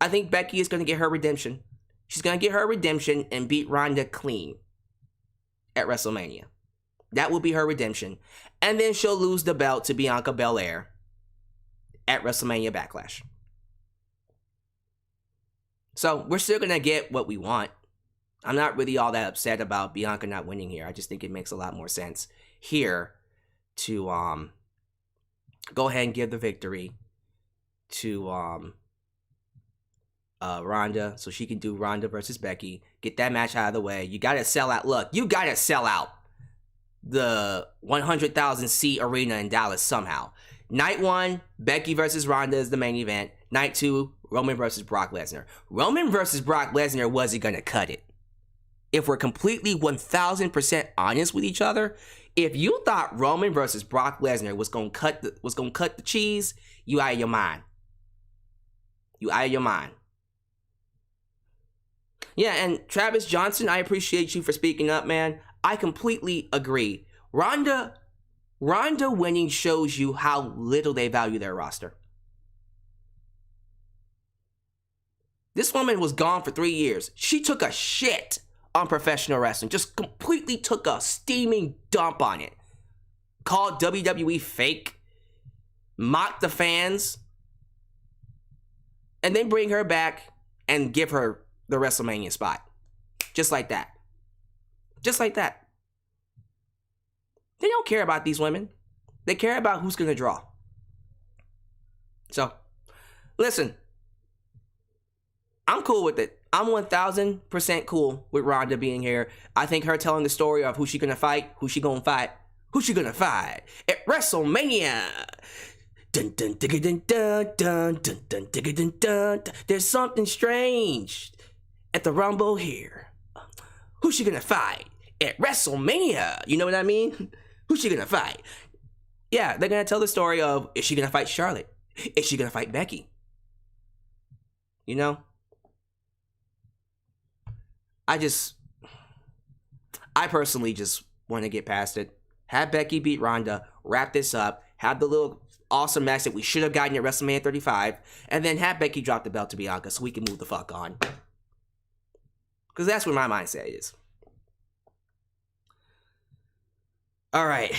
I think Becky is going to get her redemption. She's going to get her redemption and beat Ronda clean at WrestleMania. That will be her redemption. And then she'll lose the belt to Bianca Belair at WrestleMania Backlash. So we're still going to get what we want. I'm not really all that upset about Bianca not winning here. I just think it makes a lot more sense here to go ahead and give the victory to Ronda, so she can do Ronda versus Becky. Get that match out of the way. You gotta sell out. Look, you gotta sell out the 100,000 seat arena in Dallas somehow. Night 1, Becky versus Ronda is the main event. Night 2, Roman versus Brock Lesnar. Roman versus Brock Lesnar wasn't gonna cut it. If we're completely 1,000% honest with each other, if you thought Roman versus Brock Lesnar was gonna cut the cheese, you out of your mind. You out of your mind. Yeah, and Travis Johnson, I appreciate you for speaking up, man. I completely agree. Ronda winning shows you how little they value their roster. This woman was gone for 3 years. She took a shit on professional wrestling. Just completely took a steaming dump on it. Called WWE fake. Mocked the fans. And then bring her back and give her the WrestleMania spot. Just like that. Just like that. They don't care about these women. They care about who's going to draw. So, listen. I'm cool with it. I'm 1,000% cool with Ronda being here. I think her telling the story of who she going to fight, who she going to fight at WrestleMania. Dun dun dun dun dun dun dun dun dun dun. There's something strange at the Rumble here. Who's she gonna fight at WrestleMania? You know what I mean? Who's she gonna fight? Yeah, they're gonna tell the story of, is she gonna fight Charlotte? Is she gonna fight Becky? You know? I personally just want to get past it. Have Becky beat Ronda, wrap this up, have the little awesome match that we should have gotten at WrestleMania 35, and then have Becky drop the belt to Bianca so we can move the fuck on. Because that's where my mindset is. Alright.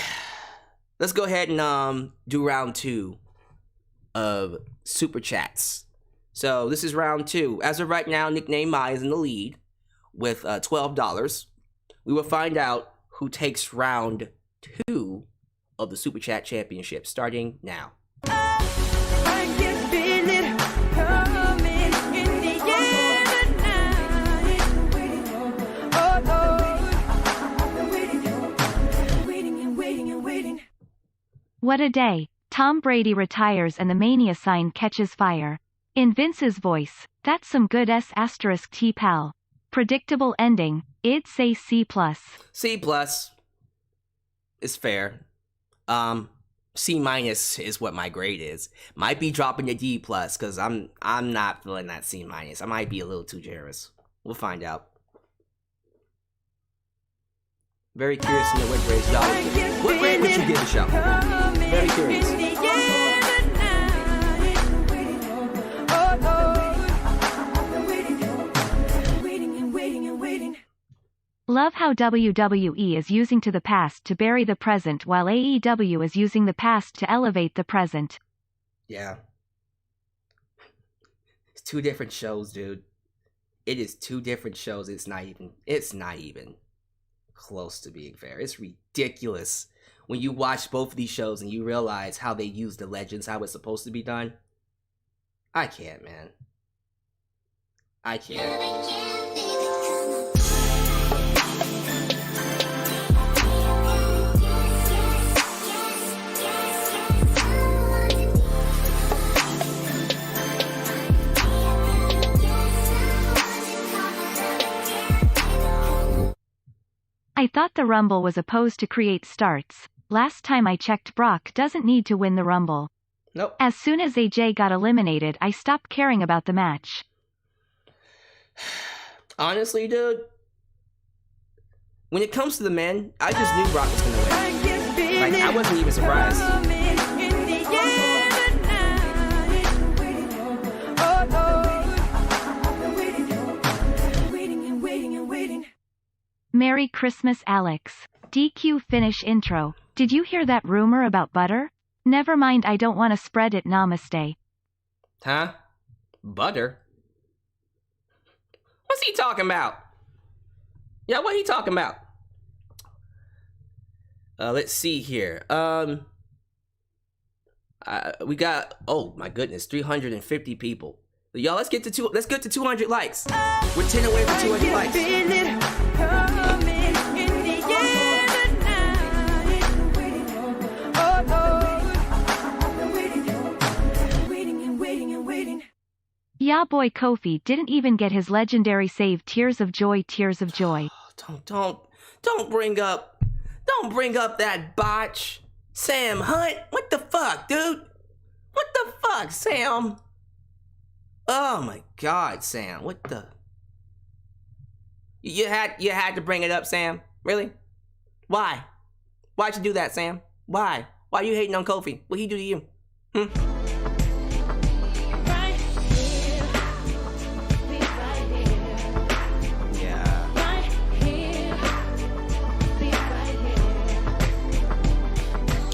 Let's go ahead and do round 2 of Super Chats. So this is round 2. As of right now, Nickname Mai is in the lead with $12. We will find out who takes round 2 of the Super Chat Championship starting now. I can feel it coming in the air tonight. Oh Lord, I've been waiting. What a day. Tom Brady retires and the Mania sign catches fire. In Vince's voice, that's some good S*T pal. Predictable ending, I'd say C+. C+ is fair. C- is what my grade is. Might be dropping to D+ because I'm not feeling that C-. I might be a little too generous. We'll find out. Very curious to know what grades y'all would give. What grade would you give the show? Very curious. Love how WWE is using to the past to bury the present while AEW is using the past to elevate the present. Yeah. It's 2 different shows, dude. it is two different shows. It's not even close to being fair. It's ridiculous when you watch both of these shows and you realize how they use the legends, how it's supposed to be done. I can't, man. I can't. I thought the Rumble was opposed to create starts. Last time I checked, Brock doesn't need to win the Rumble. Nope. As soon as AJ got eliminated, I stopped caring about the match. Honestly, dude, when it comes to the men, I just knew Brock was gonna win. Like, I wasn't even surprised. Merry Christmas, Alyx. DQ finish intro. Did you hear that rumor about butter? Never mind, I don't want to spread it. Namaste. Huh? Butter? What's he talking about? Yeah, what he talking about? Let's see here. We got, oh my goodness, 350 people. Y'all, let's get to 200 likes. We're 10 away from 200 likes. Yeah, boy, Kofi didn't even get his legendary save. Tears of joy, tears of joy. Don't bring up that botch. Sam Hunt, what the fuck, dude? What the fuck, Sam? Oh my God, Sam, what the? You had to bring it up, Sam? Really? Why? Why'd you do that, Sam? Why? Why you hating on Kofi? What'd he do to you?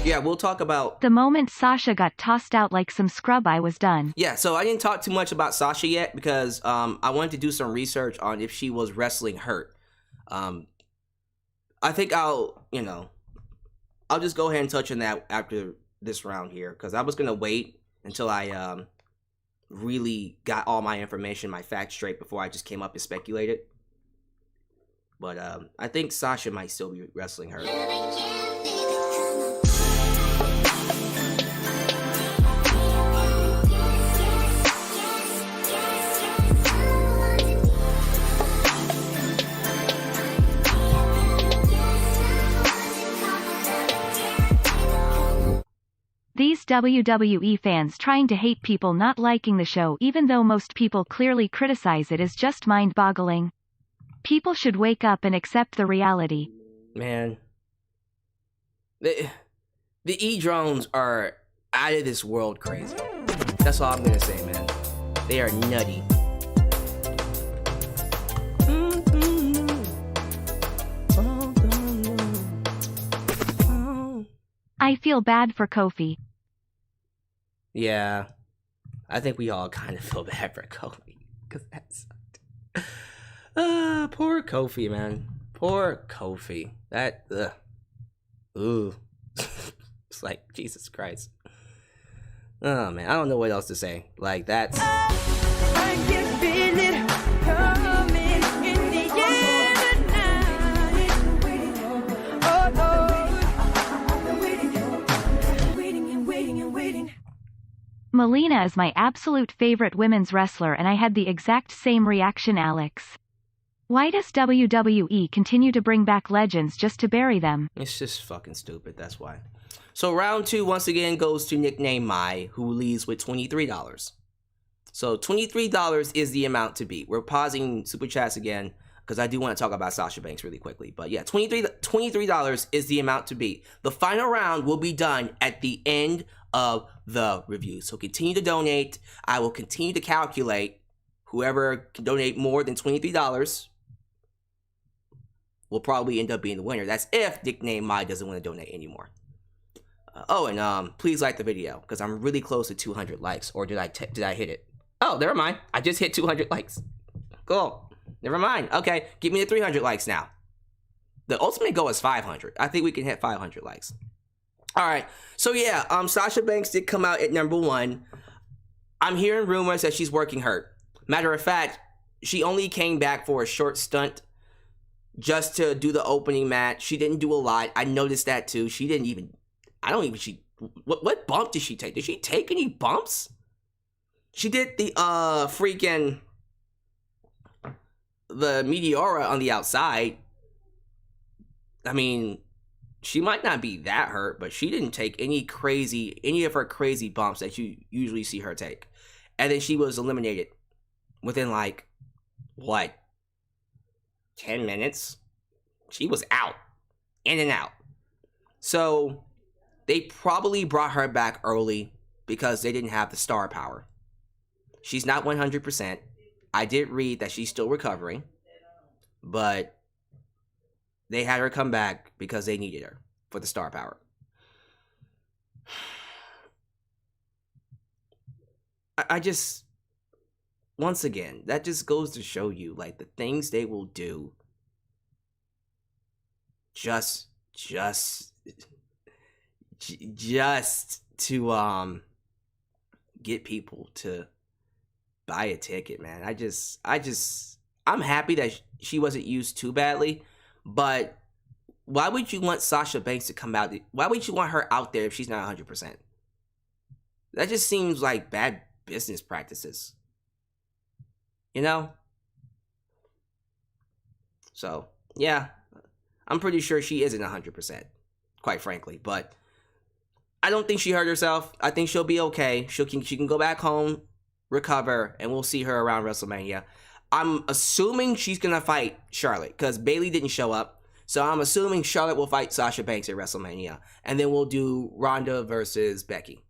Yeah, we'll talk about... The moment Sasha got tossed out like some scrub, I was done. Yeah, so I didn't talk too much about Sasha yet because I wanted to do some research on if she was wrestling hurt. I think I'll just go ahead and touch on that after this round here because I was going to wait until I really got all my information, my facts straight before I just came up and speculated. But I think Sasha might still be wrestling hurt. These WWE fans trying to hate people not liking the show even though most people clearly criticize it is just mind-boggling. People should wake up and accept the reality. Man. The E-drones are out of this world crazy. That's all I'm gonna say, man. They are nutty. I feel bad for Kofi. Yeah, I think we all kind of feel bad for Kofi because that sucked. Poor Kofi, man. Poor Kofi. That, ooh, it's like Jesus Christ. Oh man, I don't know what else to say. Like that's. I can feel it coming in the air tonight. Oh Lord, waiting and waiting. Melina is my absolute favorite women's wrestler and I had the exact same reaction, Alyx. Why does WWE continue to bring back legends just to bury them? It's just fucking stupid, that's why. So round 2 once again goes to nickname Mai, who leads with $23. So $23 is the amount to beat. We're pausing Super Chats again because I do want to talk about Sasha Banks really quickly. But yeah, $23 is the amount to beat. The final round will be done at the end of the review. So continue to donate. I will continue to calculate. Whoever can donate more than $23 will probably end up being the winner. That's if nickname Mai doesn't want to donate anymore. Please like the video because I'm really close to 200 likes. Or did I hit it? Oh, never mind. I just hit 200 likes. Cool. Never mind. Okay, give me the 300 likes now. The ultimate goal is 500. I think we can hit 500 likes. All right. So yeah, Sasha Banks did come out at number 1. I'm hearing rumors that she's working hurt. Matter of fact, she only came back for a short stunt just to do the opening match. She didn't do a lot. I noticed that too. She didn't even, what bump did she take? Did she take any bumps? She did the the Meteora on the outside. I mean, she might not be that hurt, but she didn't take any of her crazy bumps that you usually see her take. And then she was eliminated within 10 minutes? She was out. In and out. So, they probably brought her back early because they didn't have the star power. She's not 100%. I did read that she's still recovering. But they had her come back because they needed her for the star power. I just, once again, that just goes to show you, the things they will do just to get people to buy a ticket, man. I'm happy that she wasn't used too badly, but why would you want Sasha Banks to come out? Why would you want her out there if she's not 100%? That just seems like bad business practices. You know? So, yeah. I'm pretty sure she isn't 100%, quite frankly, but I don't think she hurt herself. I think she'll be okay. She can go back home, recover, and we'll see her around WrestleMania. I'm assuming she's going to fight Charlotte, because Bayley didn't show up. So I'm assuming Charlotte will fight Sasha Banks at WrestleMania. And then we'll do Ronda versus Becky.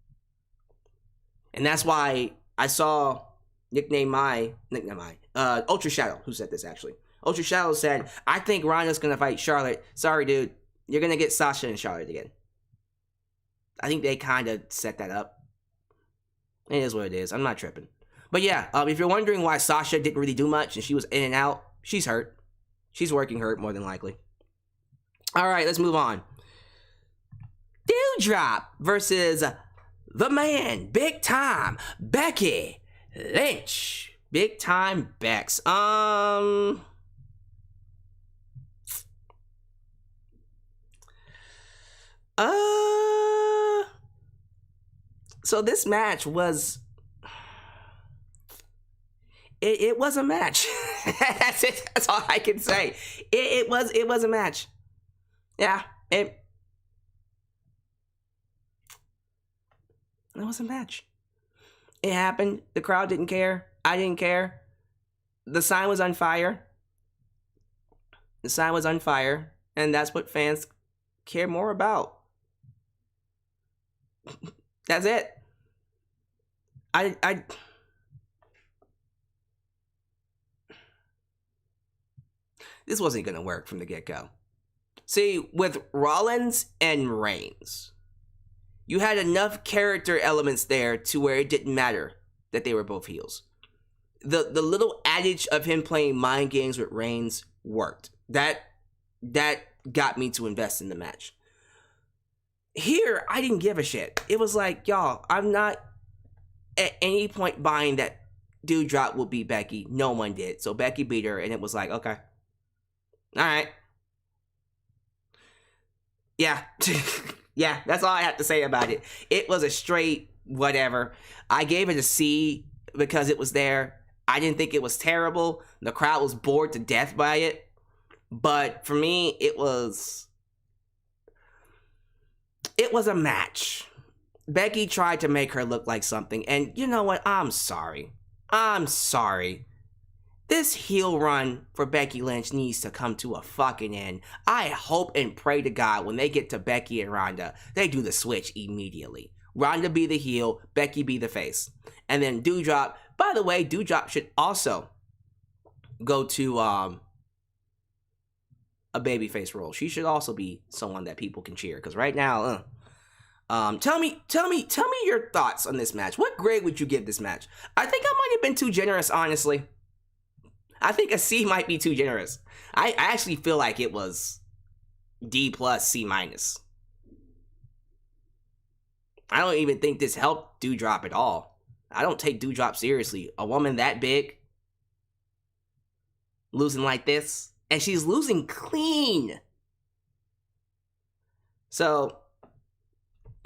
And that's why I saw Ultra Shadow, who said this actually. Ultra Shadow said, I think Ronda's going to fight Charlotte. Sorry, dude. You're going to get Sasha and Charlotte again. I think they kind of set that up. It is what it is. I'm not tripping. But yeah, if you're wondering why Sasha didn't really do much and she was in and out, she's hurt. She's working hurt, more than likely. All right, let's move on. Doudrop versus the man, big time, Becky Lynch. Big time Bex. So this match was... It was a match. That's it. That's all I can say. It was a match. Yeah, it was a match. It happened. The crowd didn't care. I didn't care. The sign was on fire. The sign was on fire, and that's what fans care more about. That's it. This wasn't going to work from the get-go. See, with Rollins and Reigns, you had enough character elements there to where it didn't matter that they were both heels. The little adage of him playing mind games with Reigns worked. That got me to invest in the match. Here, I didn't give a shit. It was like, y'all, I'm not at any point buying that Doudrop will beat Becky. No one did. So Becky beat her, and it was like, okay. Alright. Yeah. Yeah, that's all I have to say about it. It was a straight whatever. I gave it a C because it was there. I didn't think it was terrible. The crowd was bored to death by it. But for me, it was a match. Becky tried to make her look like something, and you know what? I'm sorry. This heel run for Becky Lynch needs to come to a fucking end. I hope and pray to God when they get to Becky and Ronda, they do the switch immediately. Ronda be the heel, Becky be the face. And then Doudrop, by the way, Doudrop should also go to a babyface role. She should also be someone that people can cheer. Because right now, tell me your thoughts on this match. What grade would you give this match? I think I might have been too generous, honestly. I think a C might be too generous. I actually feel like it was D plus, C minus. I don't even think this helped Doudrop at all. I don't take Doudrop seriously. A woman that big, losing like this, and she's losing clean. So,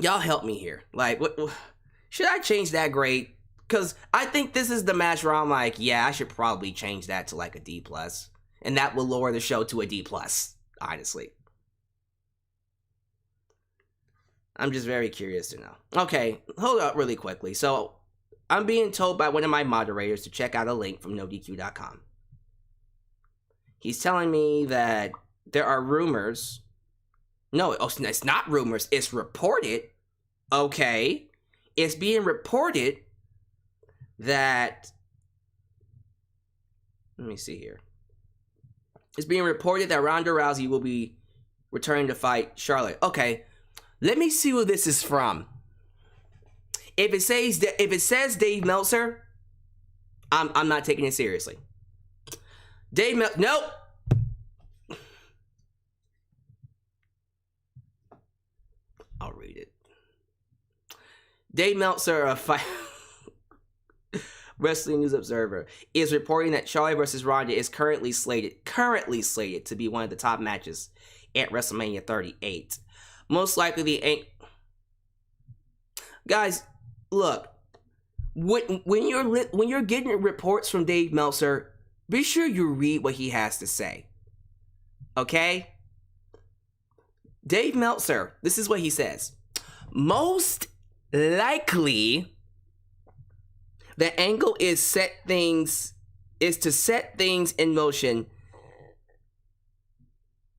y'all help me here. Like, what should I change that grade? Because I think this is the match where I'm like, yeah, I should probably change that to like a D plus, and that will lower the show to a D plus. Honestly, I'm just very curious to know. Okay, hold up really quickly. So, I'm being told by one of my moderators to check out a link from NoDQ.com. He's telling me that there are rumors. No, it's not rumors. It's reported. Okay. It's being reported that... Let me see here. It's being reported that Ronda Rousey will be returning to fight Charlotte. Okay. Let me see who this is from. If it says Dave Meltzer, I'm not taking it seriously. Nope. I'll read it. Dave Meltzer of Wrestling News Observer is reporting that Charlotte versus Ronda is currently slated to be one of the top matches at WrestleMania 38. Most likely guys, look, when you're getting reports from Dave Meltzer, be sure you read what he has to say. Okay? Dave Meltzer, this is what he says. Most likely, the angle is to set things in motion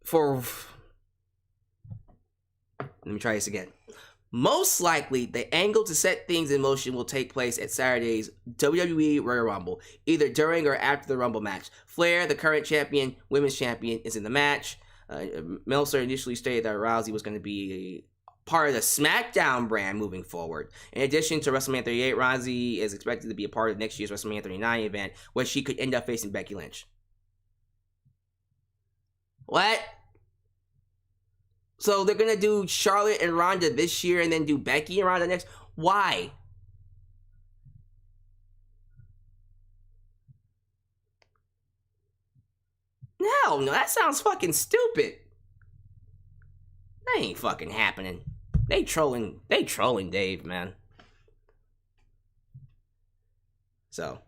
for... Let me try this again. Most likely, the angle to set things in motion will take place at Saturday's WWE Royal Rumble, either during or after the Rumble match. Flair, the current champion, women's champion, is in the match. Meltzer initially stated that Rousey was going to be part of the SmackDown brand moving forward. In addition to WrestleMania 38, Rousey is expected to be a part of next year's WrestleMania 39 event, where she could end up facing Becky Lynch. What? So they're going to do Charlotte and Ronda this year and then do Becky and Ronda next? Why? No, that sounds fucking stupid. That ain't fucking happening. They trolling Dave, man. So,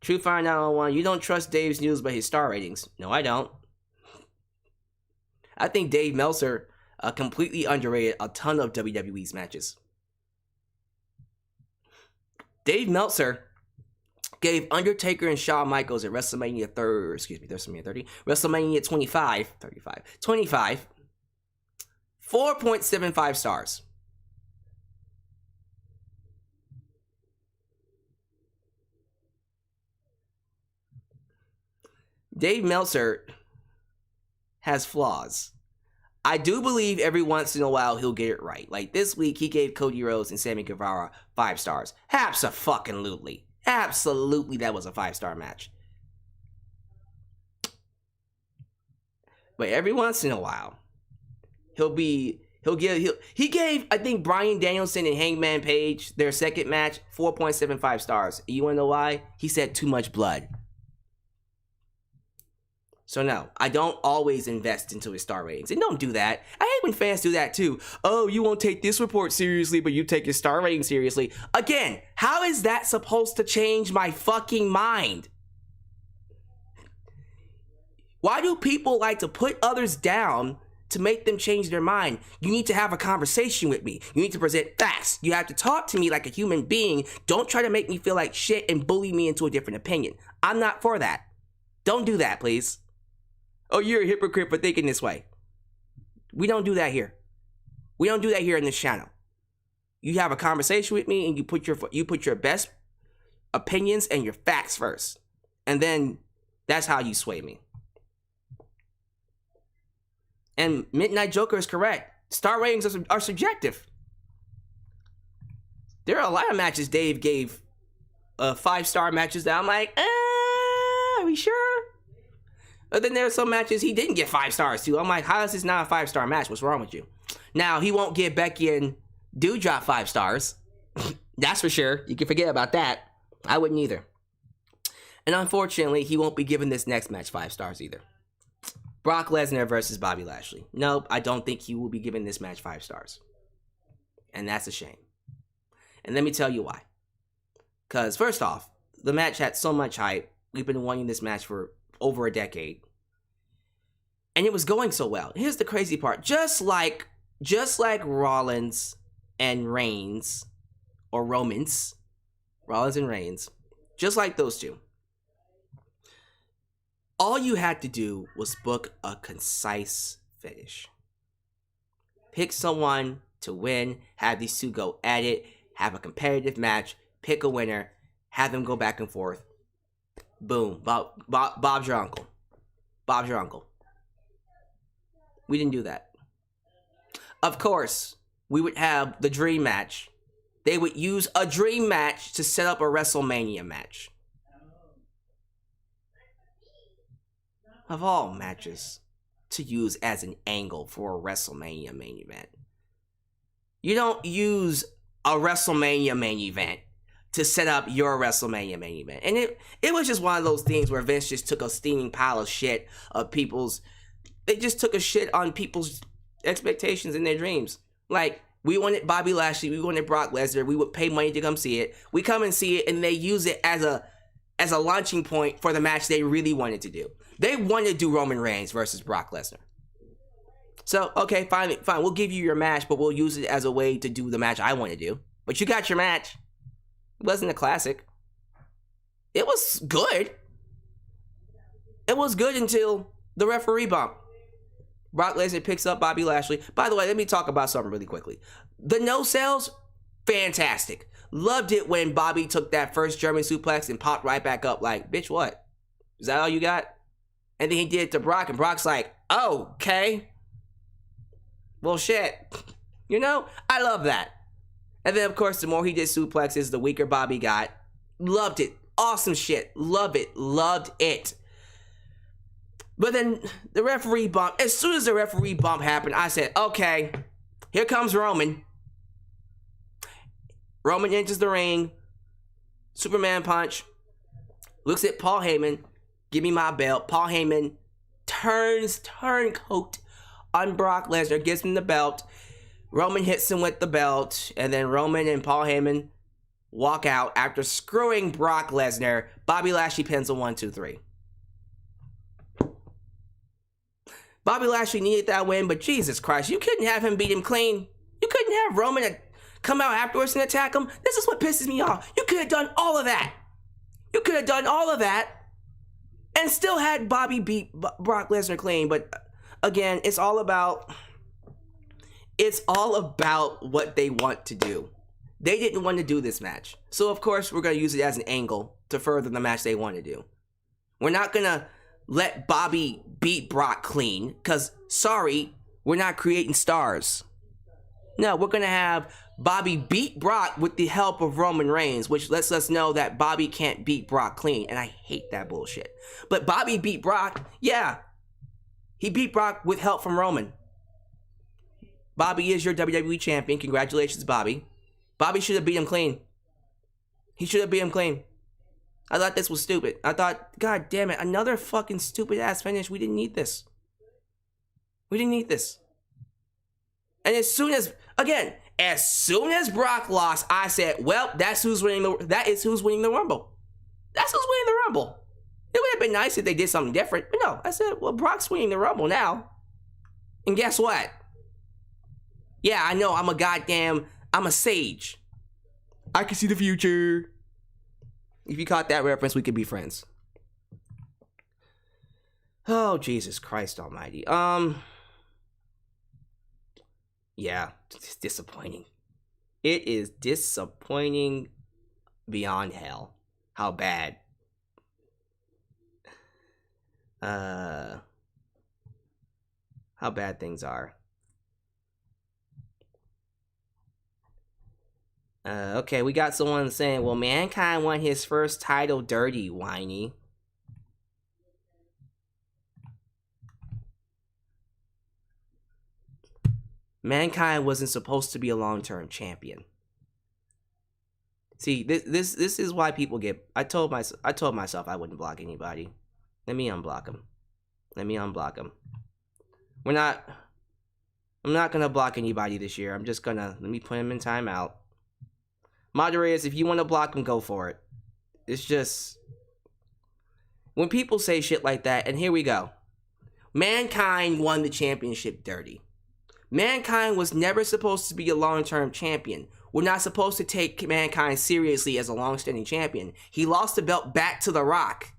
True Fire 901, you don't trust Dave's news by his star ratings. No, I don't. I think Dave Meltzer completely underrated a ton of WWE's matches. Dave Meltzer gave Undertaker and Shawn Michaels at WrestleMania 25, 4.75 stars. Dave Meltzer has flaws. I do believe every once in a while he'll get it right. Like this week, he gave Cody Rhodes and Sammy Guevara 5 stars. Abso-fucking-lutely. Absolutely, that was a 5-star match. But every once in a while, he gave, I think, Bryan Danielson and Hangman Page, their second match, 4.75 stars. You wanna know why? He said too much blood. So no, I don't always invest into his star ratings. And don't do that. I hate when fans do that too. Oh, you won't take this report seriously, but you take his star rating seriously. Again, how is that supposed to change my fucking mind? Why do people like to put others down to make them change their mind? You need to have a conversation with me. You need to present facts. You have to talk to me like a human being. Don't try to make me feel like shit and bully me into a different opinion. I'm not for that. Don't do that, please. Oh, you're a hypocrite for thinking this way. We don't do that here. We don't do that here in this channel. You have a conversation with me and you put your best opinions and your facts first. And then that's how you sway me. And Midnight Joker is correct. Star ratings are subjective. There are a lot of matches Dave gave 5-star matches that I'm like, we sure? But then there are some matches he didn't get 5 stars to. I'm like, how is this not a 5-star match? What's wrong with you? Now, he won't give Becky and Doudrop 5 stars. That's for sure. You can forget about that. I wouldn't either. And unfortunately, he won't be giving this next match 5 stars either. Brock Lesnar versus Bobby Lashley. Nope, I don't think he will be giving this match 5 stars. And that's a shame. And let me tell you why. Because first off, the match had so much hype. We've been wanting this match for over a decade. And it was going so well. Here's the crazy part. Just like Rollins and Reigns, or Rollins and Reigns, just like those two, all you had to do was book a concise finish. Pick someone to win, have these two go at it, have a competitive match, pick a winner, have them go back and forth. Boom. Bob's your uncle. Bob's your uncle. We didn't do that. Of course, we would have the dream match. They would use a dream match to set up a WrestleMania match. Of all matches to use as an angle for a WrestleMania main event. You don't use a WrestleMania main event to set up your WrestleMania main event. And it was just one of those things where Vince just took a steaming pile of shit of people's... They just took a shit on people's expectations and their dreams. Like, we wanted Bobby Lashley, we wanted Brock Lesnar, we would pay money to come see it. We come and see it, and they use it as a launching point for the match they really wanted to do. They wanted to do Roman Reigns versus Brock Lesnar. So, okay, fine, we'll give you your match, but we'll use it as a way to do the match I want to do. But you got your match. It wasn't a classic. It was good. It was good until the referee bump. Brock Lesnar picks up Bobby Lashley. By the way, let me talk about something really quickly. The no-sells, fantastic. Loved it when Bobby took that first German suplex and popped right back up like, bitch, what? Is that all you got? And then he did it to Brock, and Brock's like, oh, okay. Well, shit. You know, I love that. And then, of course, the more he did suplexes, the weaker Bobby got. Loved it. Awesome shit. Love it. Loved it. But then the referee bump, as soon as the referee bump happened, I said, okay, here comes Roman. Roman enters the ring. Superman punch. Looks at Paul Heyman. Give me my belt. Paul Heyman turns turncoat on Brock Lesnar. Gives him the belt. Roman hits him with the belt. And then Roman and Paul Heyman walk out after screwing Brock Lesnar. Bobby Lashley pins a 1, 2, 3. Bobby Lashley needed that win, but Jesus Christ, you couldn't have him beat him clean. You couldn't have Roman come out afterwards and attack him. This is what pisses me off. You could have done all of that. You could have done all of that and still had Bobby beat Brock Lesnar clean. But again, it's all about what they want to do. They didn't want to do this match. So of course, we're going to use it as an angle to further the match they want to do. We're not going to let Bobby beat Brock clean, because, sorry, we're not creating stars. No, we're going to have Bobby beat Brock with the help of Roman Reigns, which lets us know that Bobby can't beat Brock clean, and I hate that bullshit. But Bobby beat Brock, yeah. He beat Brock with help from Roman. Bobby is your WWE champion. Congratulations, Bobby. Bobby should have beat him clean. He should have beat him clean. I thought this was stupid. I thought, God damn it, another fucking stupid ass finish. We didn't need this. We didn't need this. And as soon as Brock lost, I said, well, that is who's winning the Rumble. That's who's winning the Rumble. It would have been nice if they did something different. But no, I said, well, Brock's winning the Rumble now. And guess what? Yeah, I know, I'm a sage. I can see the future. If you caught that reference, we could be friends. Oh, Jesus Christ almighty. Yeah, it's disappointing. It is disappointing beyond hell. How bad. How bad things are. Okay, we got someone saying, well, Mankind won his first title dirty, whiny. Mankind wasn't supposed to be a long-term champion. See, this is why people get. I told myself I wouldn't block anybody. Let me unblock them. I'm not gonna block anybody this year. I'm just gonna let me put him in timeout. Moderators, if you want to block him, go for it. It's just when people say shit like that, and here we go. Mankind won the championship dirty. Mankind was never supposed to be a long-term champion. We're not supposed to take Mankind seriously as a long-standing champion. He lost the belt back to The Rock.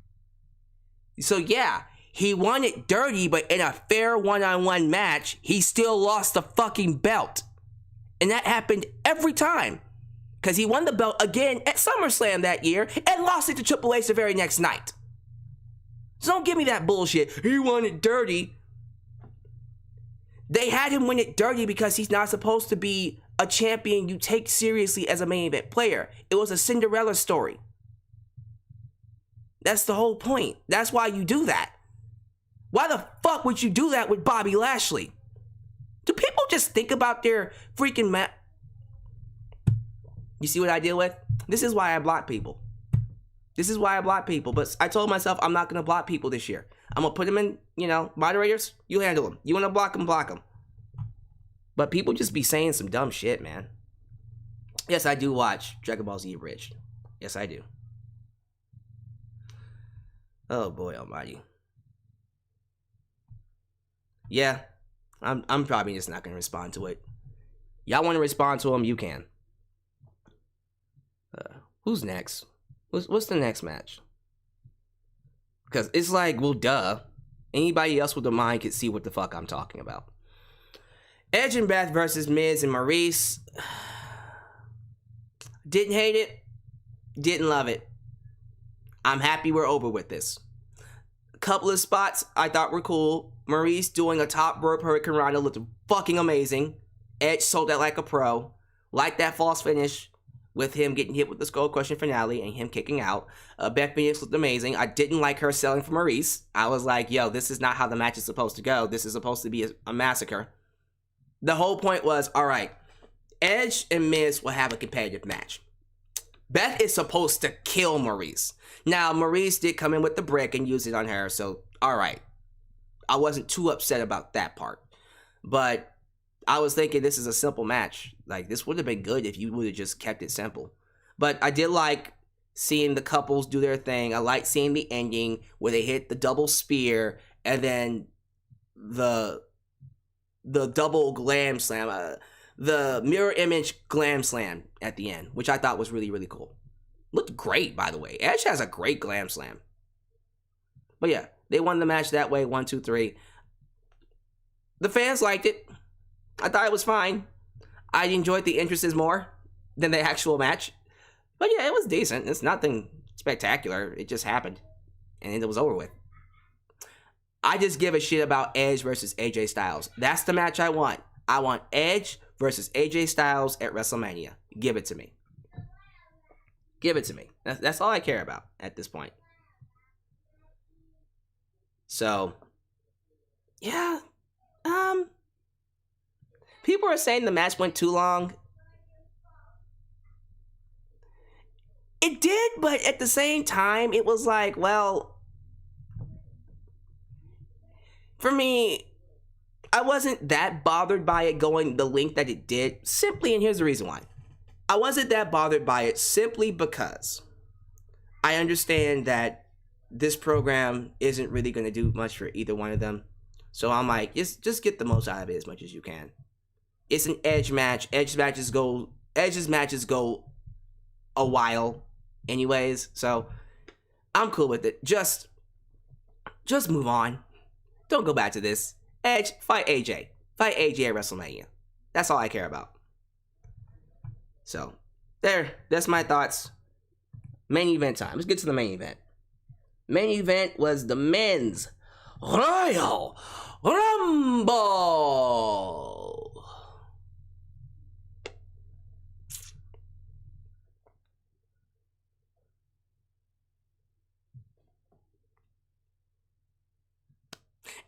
So yeah, he won it dirty, but in a fair one-on-one match, he still lost the fucking belt. And that happened every time. Because he won the belt again at SummerSlam that year and lost it to Triple H the very next night. So don't give me that bullshit. He won it dirty. They had him win it dirty because he's not supposed to be a champion you take seriously as a main event player. It was a Cinderella story. That's the whole point. That's why you do that. Why the fuck would you do that with Bobby Lashley? Do people just think about their freaking You see what I deal with? This is why I block people. But I told myself I'm not going to block people this year. I'm going to put them in, moderators, you handle them. You want to block them, block them. But people just be saying some dumb shit, man. Yes, I do watch Dragon Ball Z Abridged. Yes, I do. Oh, boy almighty. Yeah, I'm probably just not going to respond to it. Y'all want to respond to them, you can. Who's next? What's the next match? Because it's like, well, duh. Anybody else with a mind could see what the fuck I'm talking about. Edge and Beth versus Miz and Maryse. Didn't hate it. Didn't love it. I'm happy we're over with this. A couple of spots I thought were cool. Maryse doing a top rope Hurricane Rana looked fucking amazing. Edge sold that like a pro. Like that false finish with him getting hit with the Skull Crushing finale and him kicking out. Beth Phoenix looked amazing. I didn't like her selling for Maryse. I was like, yo, this is not how the match is supposed to go. This is supposed to be a massacre. The whole point was, all right, Edge and Miz will have a competitive match. Beth is supposed to kill Maryse. Now, Maryse did come in with the brick and use it on her, so all right. I wasn't too upset about that part. But I was thinking this is a simple match. Like, this would have been good if you would have just kept it simple. But I did like seeing the couples do their thing. I like seeing the ending where they hit the double spear and then the double glam slam, the mirror image glam slam at the end, which I thought was really, really cool. Looked great, by the way. Edge has a great glam slam. But yeah, they won the match that way, 1, 2, 3. The fans liked it. I thought it was fine. I enjoyed the entrances more than the actual match. But yeah, it was decent. It's nothing spectacular. It just happened. And it was over with. I just give a shit about Edge versus AJ Styles. That's the match I want. I want Edge versus AJ Styles at WrestleMania. Give it to me. Give it to me. That's all I care about at this point. So, yeah. People are saying the match went too long. It did, but at the same time, it was like, well, for me, I wasn't that bothered by it going the length that it did. Simply, and here's the reason why. I wasn't that bothered by it simply because I understand that this program isn't really going to do much for either one of them. So I'm like, just get the most out of it as much as you can. It's an Edge match. Edge's matches go a while anyways. So I'm cool with it. Just move on. Don't go back to this. Edge, fight AJ. Fight AJ at WrestleMania. That's all I care about. So, that's my thoughts. Main event time. Let's get to the main event. Main event was the men's Royal Rumble.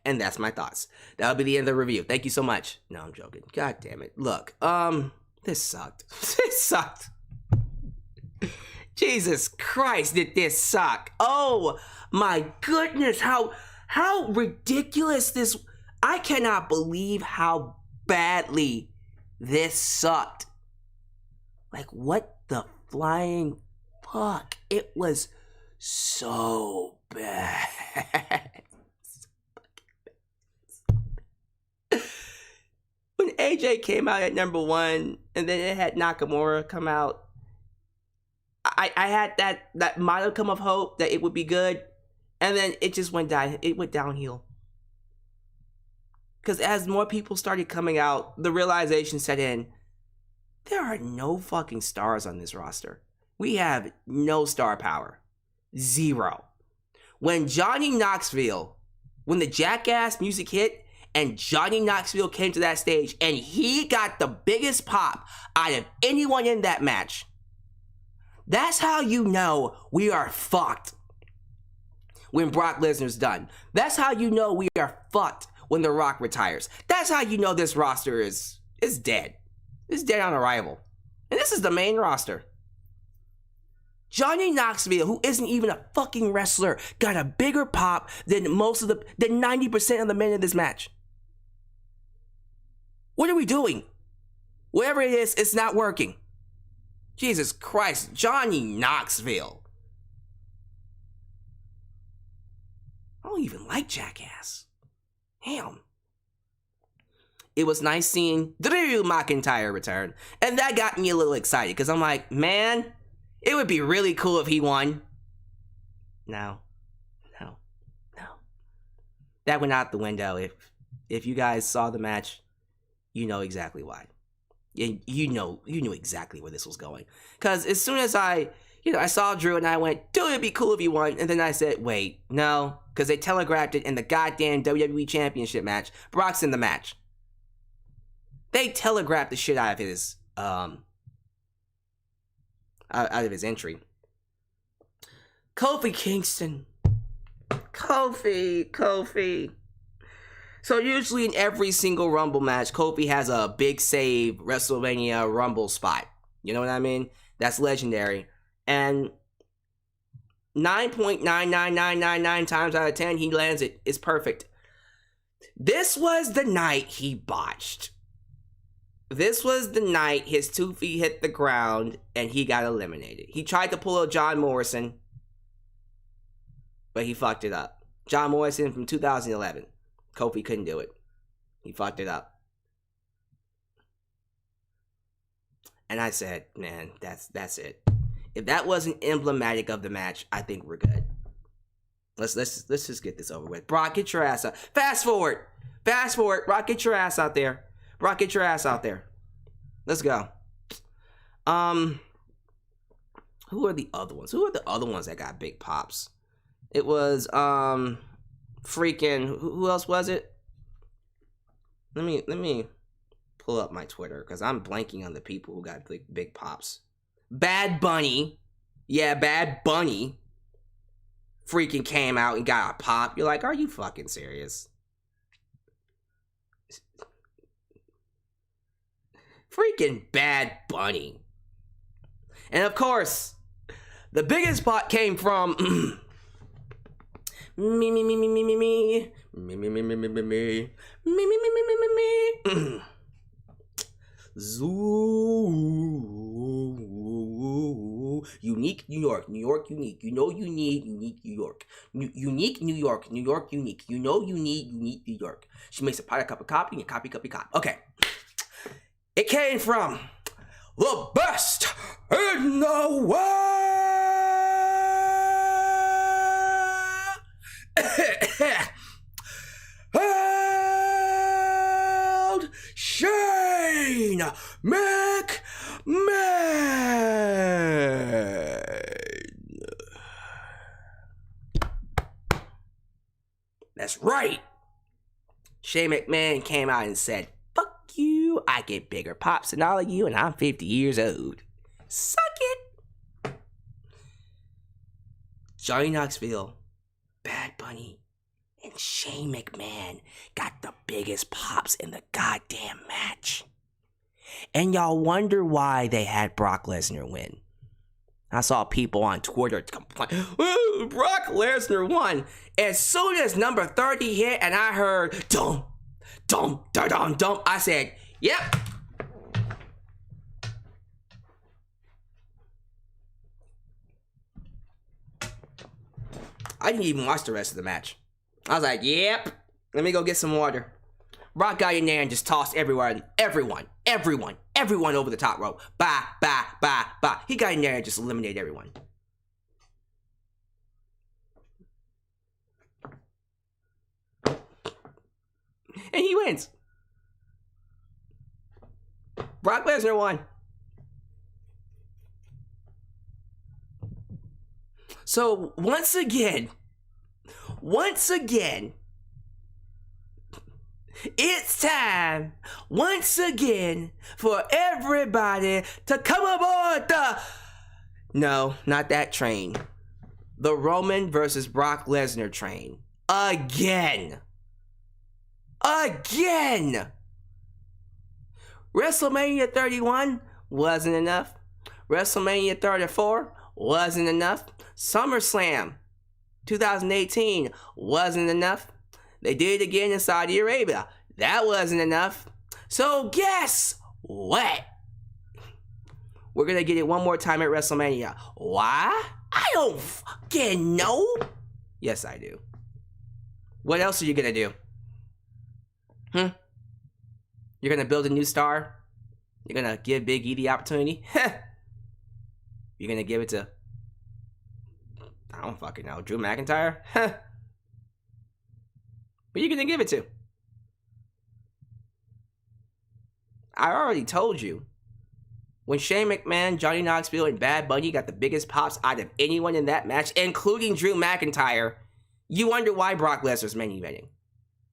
And that's my thoughts. That'll be the end of the review. Thank you so much. No, I'm joking. God damn it. Look, this sucked. This sucked. Jesus Christ, did this suck. Oh my goodness, how ridiculous this. I cannot believe how badly this sucked. Like, what the flying fuck? It was so bad. When AJ came out at number 1, and then it had Nakamura come out, I had that modicum of hope that it would be good, and then it just went down. It went downhill. Because as more people started coming out, the realization set in: there are no fucking stars on this roster. We have no star power. Zero. When Johnny Knoxville, when the Jackass music hit, and Johnny Knoxville came to that stage, and he got the biggest pop out of anyone in that match, that's how you know we are fucked when Brock Lesnar's done. That's how you know we are fucked when The Rock retires. That's how you know this roster is dead. It's dead on arrival. And this is the main roster. Johnny Knoxville, who isn't even a fucking wrestler, got a bigger pop than 90% of the men in this match. What are we doing? Whatever it is, it's not working. Jesus Christ, Johnny Knoxville. I don't even like Jackass. Damn. It was nice seeing Drew McIntyre return, and that got me a little excited, because I'm like, man, it would be really cool if he won. No. That went out the window. If you guys saw the match, you know exactly why. You knew exactly where this was going. Because as soon as I saw Drew and I went, dude, it'd be cool if he won. And then I said, wait, no. Because they telegraphed it in the goddamn WWE Championship match. Brock's in the match. They telegraphed the shit out of his entry. Kofi Kingston. Kofi. So usually in every single Rumble match, Kofi has a big save WrestleMania Rumble spot. You know what I mean? That's legendary. And 9.99999 times out of 10, he lands it. It's perfect. This was the night he botched. This was the night his 2 feet hit the ground and he got eliminated. He tried to pull a John Morrison, but he fucked it up. John Morrison from 2011. Kofi couldn't do it. He fucked it up. And I said, man, that's it. If that wasn't emblematic of the match, I think we're good. Let's just get this over with. Brock, get your ass out. Fast forward. Brock, get your ass out there. Let's go. Who are the other ones? Who are the other ones that got big pops? It was freaking, who else was it? Let me pull up my Twitter, because I'm blanking on the people who got big pops. Bad Bunny. Yeah, Bad Bunny freaking came out and got a pop. You're like, are you fucking serious? Freaking Bad Bunny. And of course, the biggest pop came from me. Zoo. Unique New York. New York unique. You know you need unique New York. Unique New York. New York unique. You know you need unique New York. She makes a pot, a cup of copy, and copy. Okay. It came from the best in the world. Shane McMahon. That's right. Shane McMahon came out and said, fuck you, I get bigger pops than all of you, and I'm 50 years old. Suck it. Johnny Knoxville, Bad Bunny, and Shane McMahon got the biggest pops in the goddamn match. And y'all wonder why they had Brock Lesnar win. I saw people on Twitter complain, Brock Lesnar won. As soon as number 30 hit and I heard, dum, dum, da dum, dum, I said, yep. I didn't even watch the rest of the match. I was like, yep, let me go get some water. Brock got in there and just tossed everyone over the top rope. Bah, bah, bah, bah. He got in there and just eliminated everyone. And he wins. Brock Lesnar won. So, once again, it's time, once again, for everybody to come aboard the... No, not that train. The Roman versus Brock Lesnar train. Again. WrestleMania 31 wasn't enough. WrestleMania 34 wasn't enough. SummerSlam 2018 wasn't enough. They did it again in Saudi Arabia. That wasn't enough. So guess what? We're going to get it one more time at WrestleMania. Why? I don't fucking know. Yes, I do. What else are you going to do? You're going to build a new star? You're going to give Big E the opportunity? You're going to give it to... I don't fucking know. Drew McIntyre? But you're going to give it to. I already told you. When Shane McMahon, Johnny Knoxville, and Bad Bunny got the biggest pops out of anyone in that match, including Drew McIntyre, you wonder why Brock Lesnar's main eventing.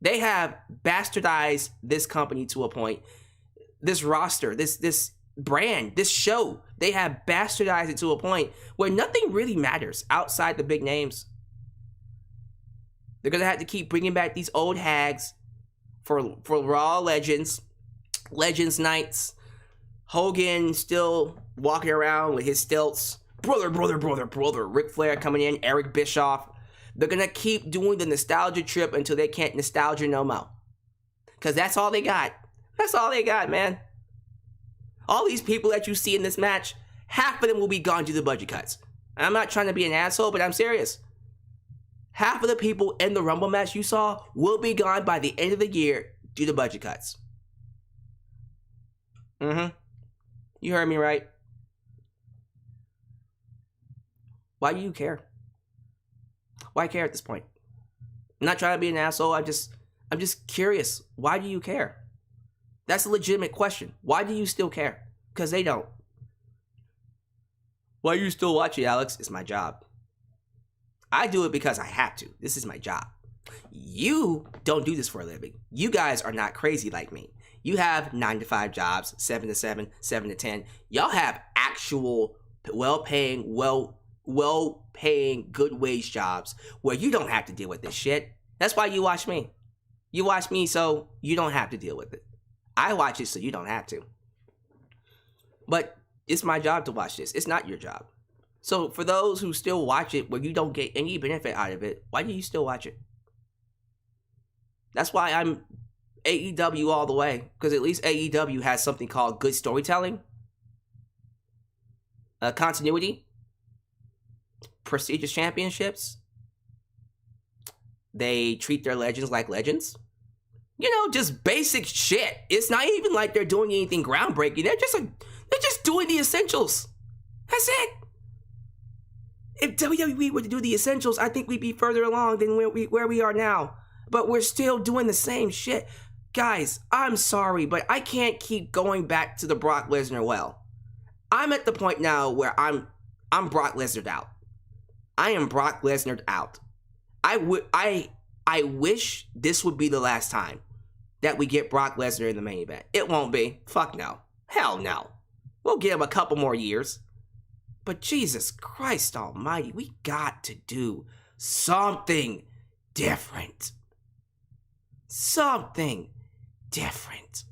They have bastardized this company to a point. This roster, this brand, this show, they have bastardized it to a point where nothing really matters outside the big names. They're going to have to keep bringing back these old hags for Raw Legends nights. Hogan still walking around with his stilts. Brother. Ric Flair coming in. Eric Bischoff. They're going to keep doing the nostalgia trip until they can't nostalgia no more. Because that's all they got. That's all they got, man. All these people that you see in this match, half of them will be gone due to budget cuts. I'm not trying to be an asshole, but I'm serious. Half of the people in the Rumble match you saw will be gone by the end of the year due to budget cuts. You heard me right. Why do you care? Why care at this point? I'm not trying to be an asshole. I'm just curious. Why do you care? That's a legitimate question. Why do you still care? Because they don't. Why are you still watching, Alyx? It's my job. I do it because I have to. This is my job. You don't do this for a living. You guys are not crazy like me. You have 9-to-5 jobs, 7 to 7, 7 to 10. Y'all have actual well-paying, good wage jobs where you don't have to deal with this shit. That's why you watch me. You watch me so you don't have to deal with it. I watch it so you don't have to. But it's my job to watch this. It's not your job. So for those who still watch it where you don't get any benefit out of it, why do you still watch it? That's why I'm AEW all the way. Because at least AEW has something called good storytelling. Continuity. Prestigious championships. They treat their legends like legends. You know, just basic shit. It's not even like they're doing anything groundbreaking. They're just doing the essentials. That's it. If WWE were to do the essentials, I think we'd be further along than where we are now. But we're still doing the same shit. Guys, I'm sorry, but I can't keep going back to the Brock Lesnar well. I'm at the point now where I'm Brock Lesnar out. I am Brock Lesnar out. I wish this would be the last time that we get Brock Lesnar in the main event. It won't be. Fuck no. Hell no. We'll give him a couple more years. But Jesus Christ almighty, we got to do something different. Something different.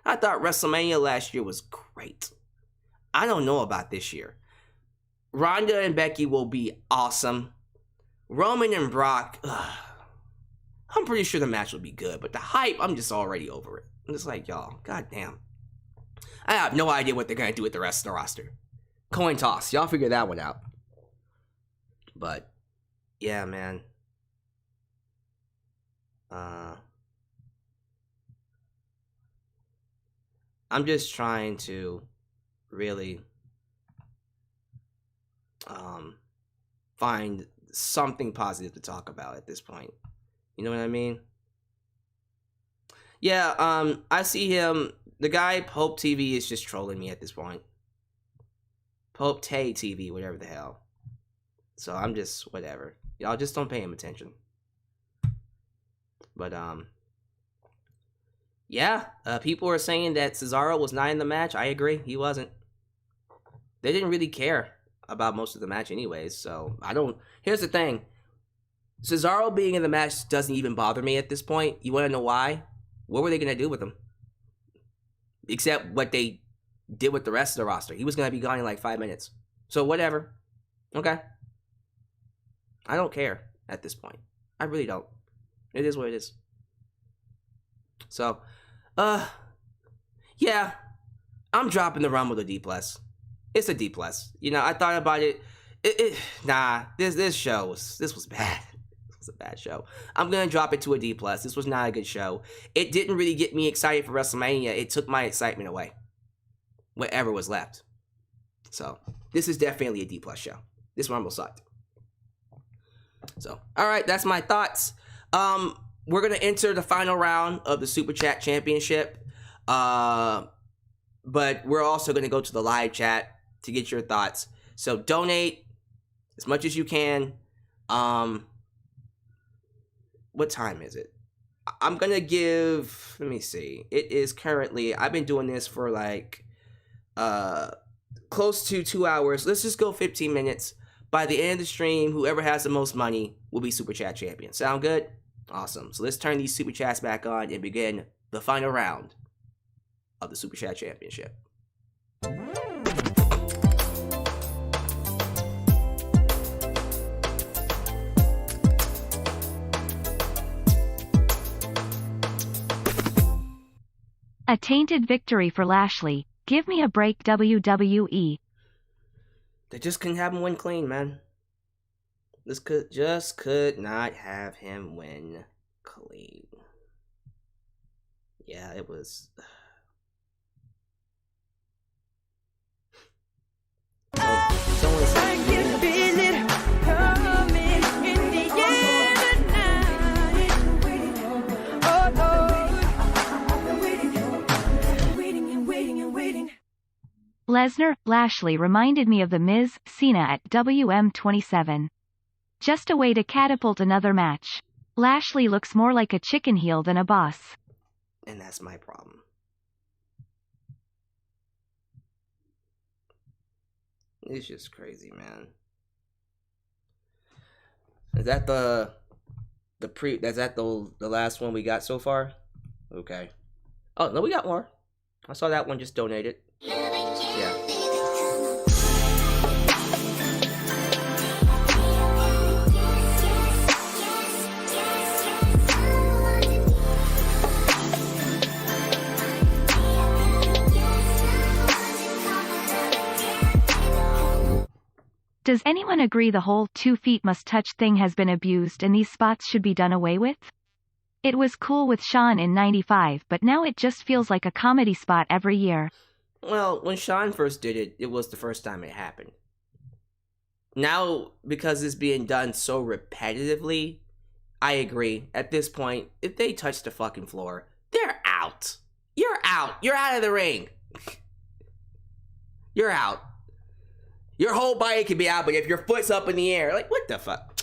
I thought WrestleMania last year was great. I don't know about this year. Ronda and Becky will be awesome. Roman and Brock, I'm pretty sure the match will be good, but the hype, I'm just already over it. I'm just like, y'all, goddamn. I have no idea what they're going to do with the rest of the roster. Coin toss. Y'all figure that one out. But, yeah, man. I'm just trying to really find something positive to talk about at this point. You know what I mean? Yeah, I see him. The guy, Pope TV, is just trolling me at this point. Pope Tay TV, whatever the hell. So I'm just, whatever. Y'all just don't pay him attention. But, yeah, people are saying that Cesaro was not in the match. I agree, he wasn't. They didn't really care about most of the match anyways, so I don't... Here's the thing. Cesaro being in the match doesn't even bother me at this point. You want to know why? What were they going to do with him? Except what they did with the rest of the roster. He was going to be gone in like 5 minutes. So whatever. Okay. I don't care at this point. I really don't. It is what it is. So, yeah. I'm dropping the Rumble to D+. It's a D+. You know, I thought about it. Nah, this show was bad. This was a bad show. I'm gonna drop it to a D+. This was not a good show. It didn't really get me excited for WrestleMania. It took my excitement away. Whatever was left. So, this is definitely a D+ show. This Rumble sucked. So, alright, that's my thoughts. We're gonna enter the final round of the Super Chat Championship. But we're also gonna go to the live chat to get your thoughts. So donate as much as you can. What time is it? I'm gonna give, let me see. It is currently, I've been doing this for like close to 2 hours. Let's just go 15 minutes. By the end of the stream, whoever has the most money will be Super Chat champion. Sound good? Awesome. So let's turn these Super Chats back on and begin the final round of the Super Chat Championship. A tainted victory for Lashley. Give me a break, WWE. They just couldn't have him win clean, man. This could not have him win clean. Yeah, it was. Someone said, I can feel it coming in the air tonight. Oh Lord, waiting and waiting and waiting. Lesnar, Lashley reminded me of The Miz, Cena at WM27. Just a way to catapult another match. Lashley looks more like a chicken heel than a boss. and that's my problem. It's just crazy, man. Is that the last one we got so far? Okay. Oh, no, we got more. I saw that one just donated. Yeah. Does anyone agree the whole 2 feet must touch thing has been abused and these spots should be done away with? It was cool with Shawn in '95, but now it just feels like a comedy spot every year. Well, when Shawn first did it, it was the first time it happened. Now, because it's being done so repetitively, I agree. At this point, if they touch the fucking floor, they're out. You're out. You're out of the ring. You're out. Your whole body can be out, but if your foot's up in the air, like, what the fuck?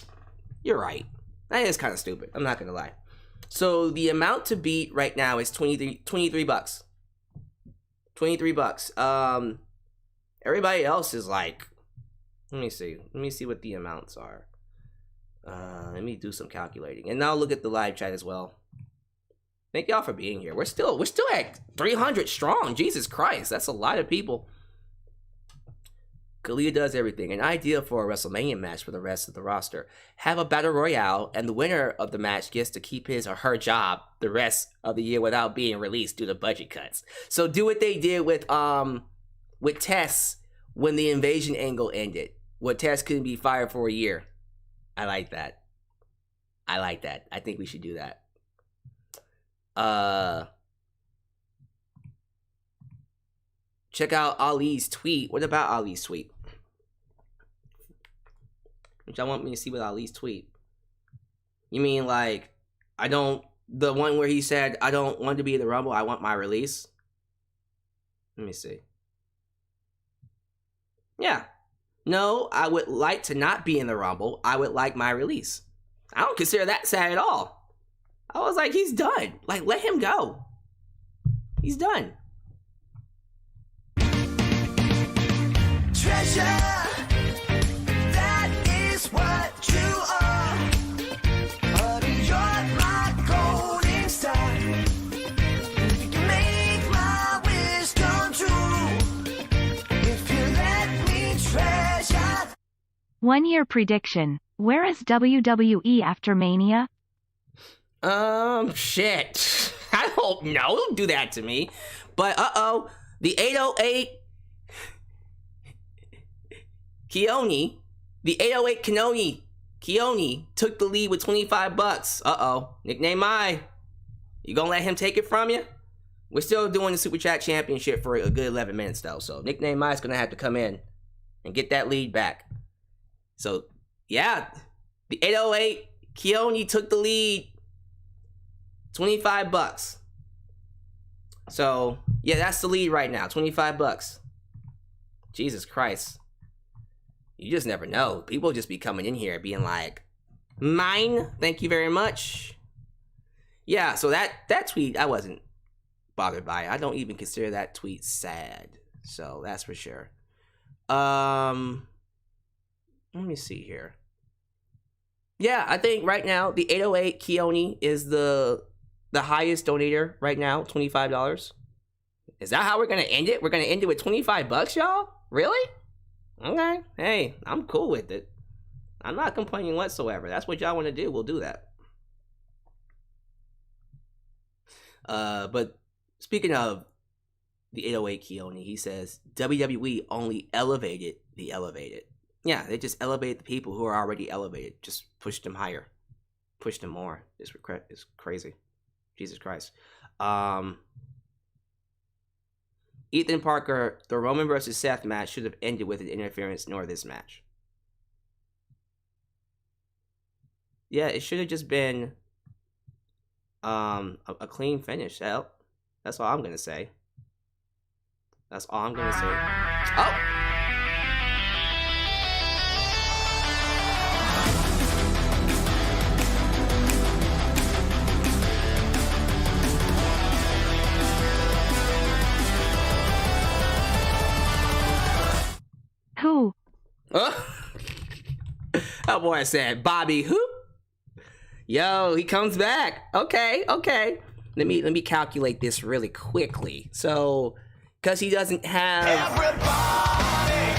You're right. That is kind of stupid. I'm not going to lie. So the amount to beat right now is $23 bucks. $23. Everybody else is like, let me see what the amounts are. Let me do some calculating, and now look at the live chat as well. Thank y'all for being here. We're still at 300 strong. Jesus Christ, that's a lot of people. Kalia does everything. An idea for a WrestleMania match for the rest of the roster. Have a battle royale, and the winner of the match gets to keep his or her job the rest of the year without being released due to budget cuts. So do what they did with Tess when the invasion angle ended, where Tess couldn't be fired for a year. I like that. I think we should do that. Check out Ali's tweet. What about Ali's tweet? Which I want me to see with Ali's tweet. You mean like, the one where he said, I don't want to be in the Rumble, I want my release? Let me see. Yeah. No, I would like to not be in the Rumble. I would like my release. I don't consider that sad at all. I was like, he's done. Like, let him go. He's done. Treasure, that is what you are. Honey, you're my golden star. You can make my wish come true. If you let me treasure. 1 year prediction. Where is WWE after Mania? Shit. I don't know. Don't do that to me. But, the 808 Keone took the lead with $25. Nickname I. You gonna let him take it from you? We're still doing the Super Chat Championship for a good 11 minutes, though. So, Nickname I is gonna have to come in and get that lead back. So, yeah. The 808 Keone took the lead. $25. So, yeah, that's the lead right now. $25. Jesus Christ. You just never know. People just be coming in here being like, mine, thank you very much. Yeah, so that tweet, I wasn't bothered by it. I don't even consider that tweet sad. So, that's for sure. Let me see here. Yeah, I think right now, the 808 Keone is the highest donator right now, $25. Is that how we're going to end it? We're going to end it with $25, y'all? Really? Okay. Hey, I'm cool with it. I'm not complaining whatsoever. That's what y'all want to do. We'll do that. But speaking of the 808 Keone, he says, WWE only elevated the elevated. Yeah, they just elevate the people who are already elevated. Just push them higher. Push them more. It's crazy. Jesus Christ. Ethan Parker, the Roman versus Seth match should have ended with an interference, nor this match. Yeah, it should have just been a clean finish. That's all I'm gonna say. That's all I'm gonna say. Oh! Who? That boy said, Bobby who? Yo, he comes back. Okay. Let me calculate this really quickly. So, because he doesn't have... Everybody,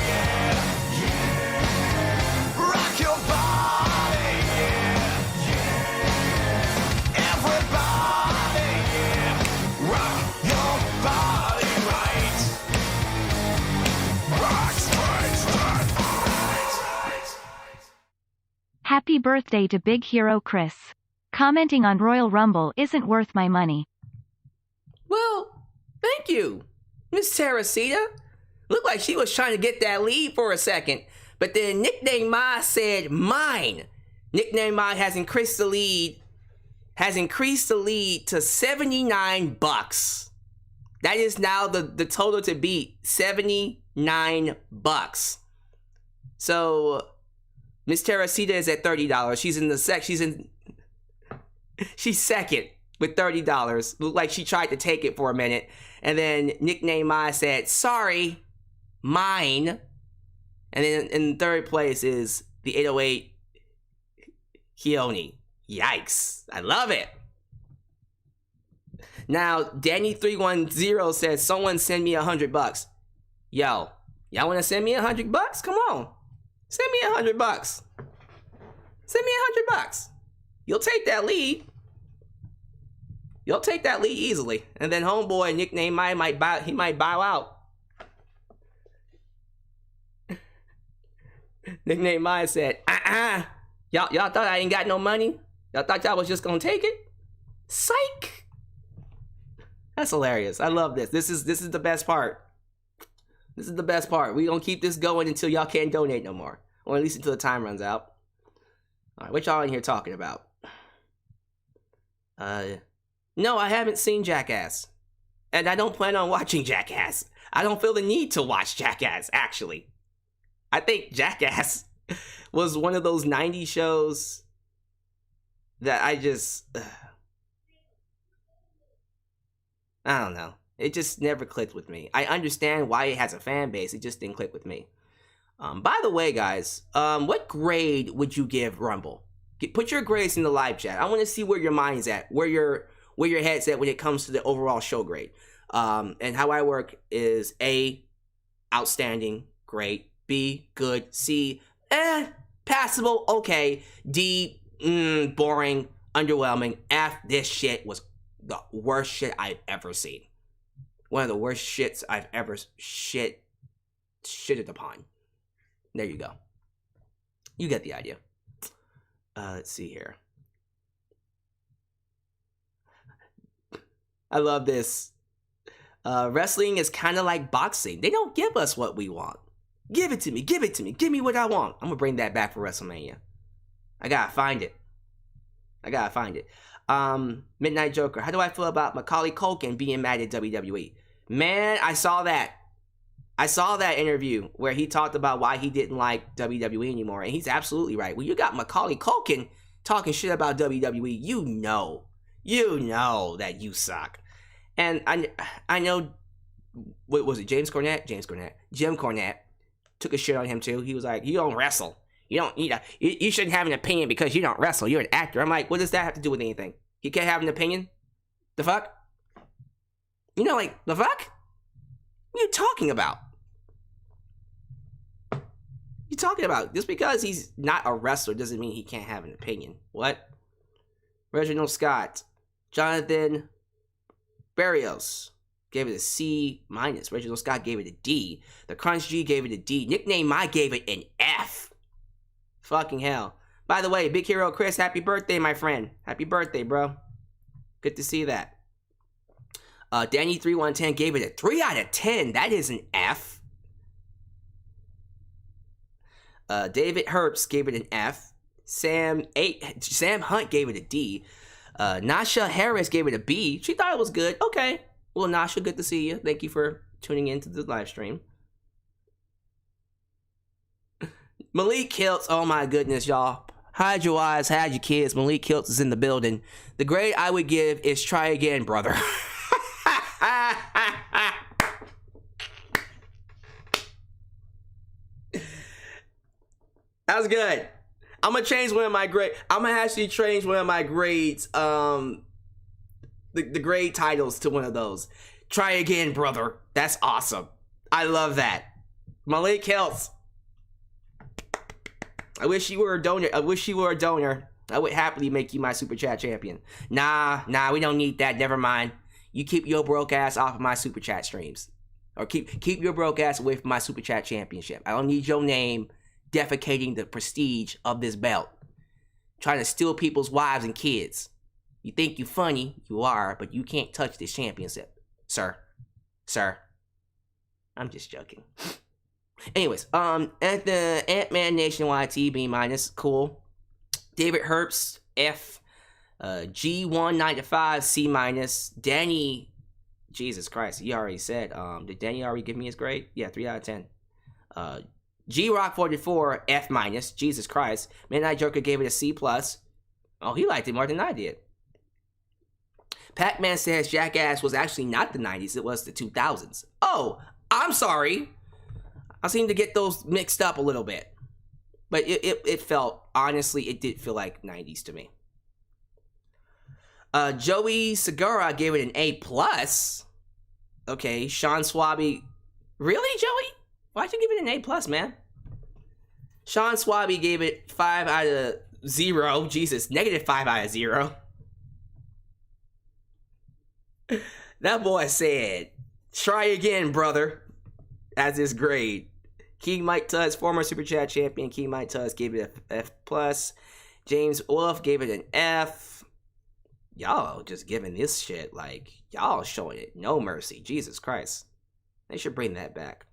yeah. Rock your body, yeah. Everybody, yeah. Rock your body right. Happy birthday to Big Hero Chris. Commenting on Royal Rumble isn't worth my money. Well, thank you, Miss Teresita. Looked like she was trying to get that lead for a second, but then Nickname Ma said mine. Nickname Ma has increased the lead to $79. That is now the total to beat, $79. So Miss Teresita is at $30. She's second with $30. Looked like she tried to take it for a minute. And then Nickname Ma said, sorry, mine. And then in third place is the 808 Keone. Yikes. I love it. Now, Danny310 says, someone send me $100. Yo, y'all want to send me $100? Come on. Send me $100. Send me $100. You'll take that lead. You'll take that lead easily. And then homeboy, nickname might bow out. Nickname Maya said, Y'all thought I ain't got no money? Y'all thought y'all was just gonna take it? Psych! That's hilarious. I love this. This is the best part. This is the best part. We gonna keep this going until y'all can't donate no more. Or at least until the time runs out. Alright, what y'all in here talking about? No, I haven't seen Jackass. And I don't plan on watching Jackass. I don't feel the need to watch Jackass, actually. I think Jackass was one of those 90s shows that I just... I don't know. It just never clicked with me. I understand why it has a fan base. It just didn't click with me. By the way, guys, what grade would you give Rumble? Put your grades in the live chat. I want to see where your mind's at, where your head's at when it comes to the overall show grade. And how I work is A, outstanding, great. B, good. C, passable, okay. D, boring, underwhelming. F, this shit was the worst shit I've ever seen. One of the worst shits I've ever shitted upon. There you go. You get the idea. Let's see here. I love this. Wrestling is kind of like boxing. They don't give us what we want. Give it to me. Give it to me. Give me what I want. I'm going to bring that back for WrestleMania. I got to find it. Midnight Joker. How do I feel about Macaulay Culkin being mad at WWE? Man, I saw that. I saw that interview where he talked about why he didn't like WWE anymore. And he's absolutely right. When you got Macaulay Culkin talking shit about WWE, you know that you suck. And I know, what was it, Jim Cornette took a shit on him too. He was like, you don't wrestle. You shouldn't have an opinion because you don't wrestle. You're an actor. I'm like, what does that have to do with anything? You can't have an opinion? The fuck? Like, the fuck? What are you talking about? Just because he's not a wrestler doesn't mean he can't have an opinion. What? Reginald Scott. Jonathan Barrios gave it a C-. Reginald Scott gave it a D. The Crunch G gave it a D. Nickname I gave it an F. Fucking hell. By the way, Big Hero Chris, happy birthday, my friend. Happy birthday, bro. Good to see that. Danny3110 gave it a 3 out of 10. That is an F. David Herbst gave it an F. Sam Hunt gave it a D. Nasha Harris gave it a B. She thought it was good. Okay. Well, Nasha, good to see you. Thank you for tuning in to the live stream. Malik Kiltz. Oh my goodness, y'all. Hide your eyes, hide your kids. Malik Kiltz is in the building. The grade I would give is try again, brother. That was good. I'm gonna change one of my grades. I'm gonna actually change one of my grades. The grade titles to one of those. Try again, brother. That's awesome. I love that. Malik Kiltz. I wish you were a donor. I would happily make you my Super Chat champion. Nah, we don't need that. Never mind. You keep your broke ass off of my Super Chat streams. Or keep your broke ass away from my Super Chat championship. I don't need your name defecating the prestige of this belt. Trying to steal people's wives and kids. You think you funny, you are, but you can't touch this championship. Sir. I'm just joking. Anyways, at the Ant-Man Nationwide T, B-, cool. David Herbst, F. G195, C-. Danny, Jesus Christ, he already said, did Danny already give me his grade? Yeah, 3 out of 10. G-Rock44, F-. Jesus Christ. Midnight Joker gave it a C+. Oh, he liked it more than I did. Pac-Man says Jackass was actually not the 90s, it was the 2000s. Oh, I'm sorry. I seem to get those mixed up a little bit. But it felt, honestly, it did feel like 90s to me. Joey Segura gave it an A+. Okay, Sean Swaby. Really, Joey? Why'd you give it an A+, man? Sean Swaby gave it 5 out of 0. Jesus, -5 out of 0. That boy said, try again, brother. As his grade. King Mike Tuss, former Super Chat champion, King Mike Tuss gave it a F+. James Wolf gave it an F. Y'all just giving this shit, like, y'all showing it no mercy. Jesus Christ. They should bring that back.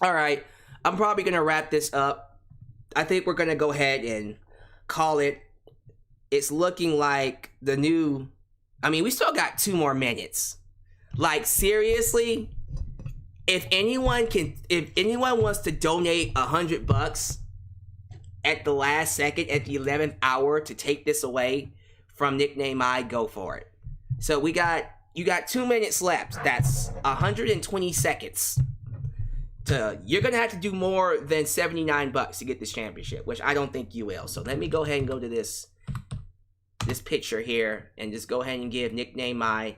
Alright, I'm probably going to wrap this up. I think we're going to go ahead and call it. It's looking like the new... I mean, we still got 2 more minutes. Like, seriously... If anyone wants to donate $100 at the last second, at the 11th hour, to take this away from Nickname I, go for it. So you got 2 minutes left. That's 120 seconds. You're gonna have to do more than $79 to get this championship, which I don't think you will. So let me go ahead and go to this picture here and just go ahead and give Nickname I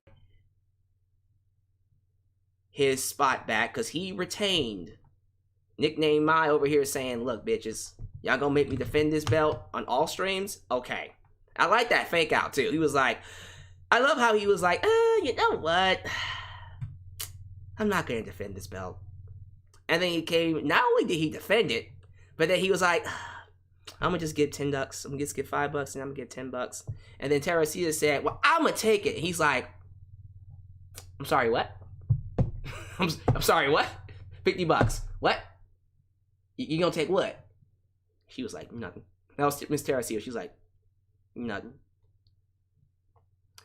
his spot back, because he retained. Nickname My over here saying, look, bitches, y'all gonna make me defend this belt on all streams? Okay. I like that fake out, too. He was like, I love how he was like, you know what? I'm not gonna defend this belt. And then he came, not only did he defend it, but then he was like, I'm gonna just get $10. I'm gonna just get $5 and I'm gonna get $10. And then Terracita said, well, I'm gonna take it. And he's like, I'm sorry, what? I'm sorry, what? $50. What? You gonna take what? She was like, nothing. That was Miss Terracita. She was like, nothing.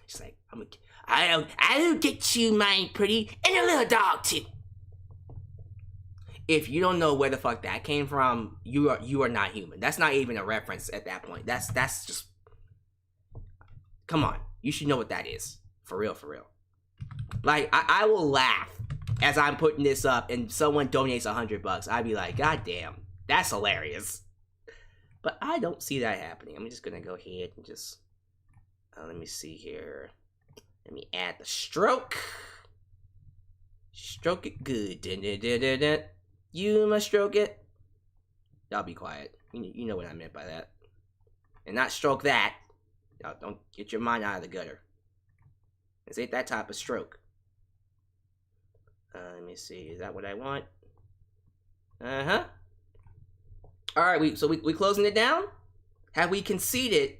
She's like, I'll get you, my pretty, and a little dog too. If you don't know where the fuck that came from, you are not human. That's not even a reference at that point. That's just, come on. You should know what that is. For real, for real. Like, I will laugh as I'm putting this up and someone donates $100. I'd be like, God damn, that's hilarious. But I don't see that happening. I'm just gonna go ahead and just, let me see here. Let me add the stroke. Stroke it good. Dun, dun, dun, dun, dun. You must stroke it. Y'all be quiet. You know what I meant by that. And not stroke that. Y'all don't get your mind out of the gutter. This ain't that type of stroke. Let me see. Is that what I want? Uh-huh. Alright, we closing it down? Have we conceded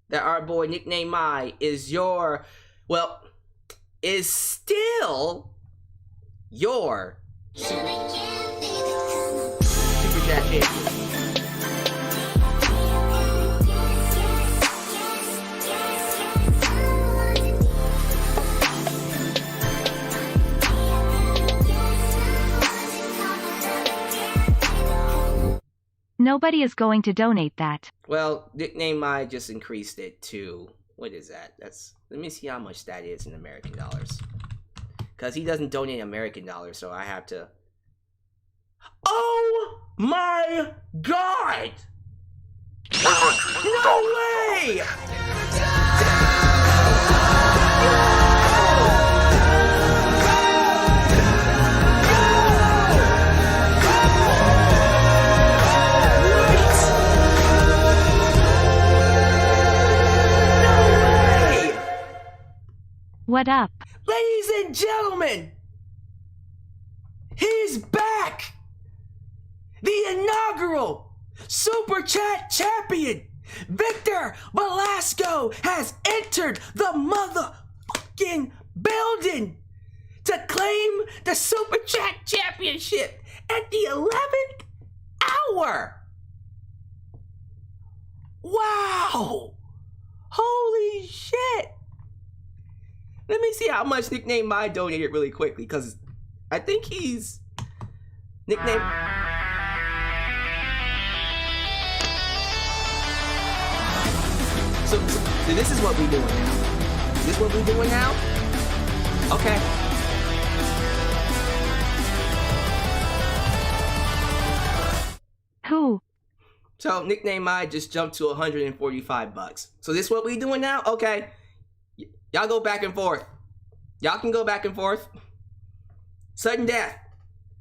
that our boy Nickname My is your... Well, is still your Super Chat champion. Nobody is going to donate that. Well, Nickname My just increased it to... What is that? Let me see how much that is in American dollars. Because he doesn't donate American dollars, so I have to... Oh my God! No way! What up? Ladies and gentlemen, he's back! The inaugural Super Chat champion, Victor Velasco, has entered the motherfucking building to claim the Super Chat championship at the 11th hour. Wow! Holy shit! Let me see how much Nickname My donated really quickly, because I think he's... Nickname... So this is what we're doing now. Is this what we're doing now? Okay. Who So nickname mine just jumped to $145. So this what we doing now? Okay. Y'all go back and forth. Y'all can go back and forth. Sudden death.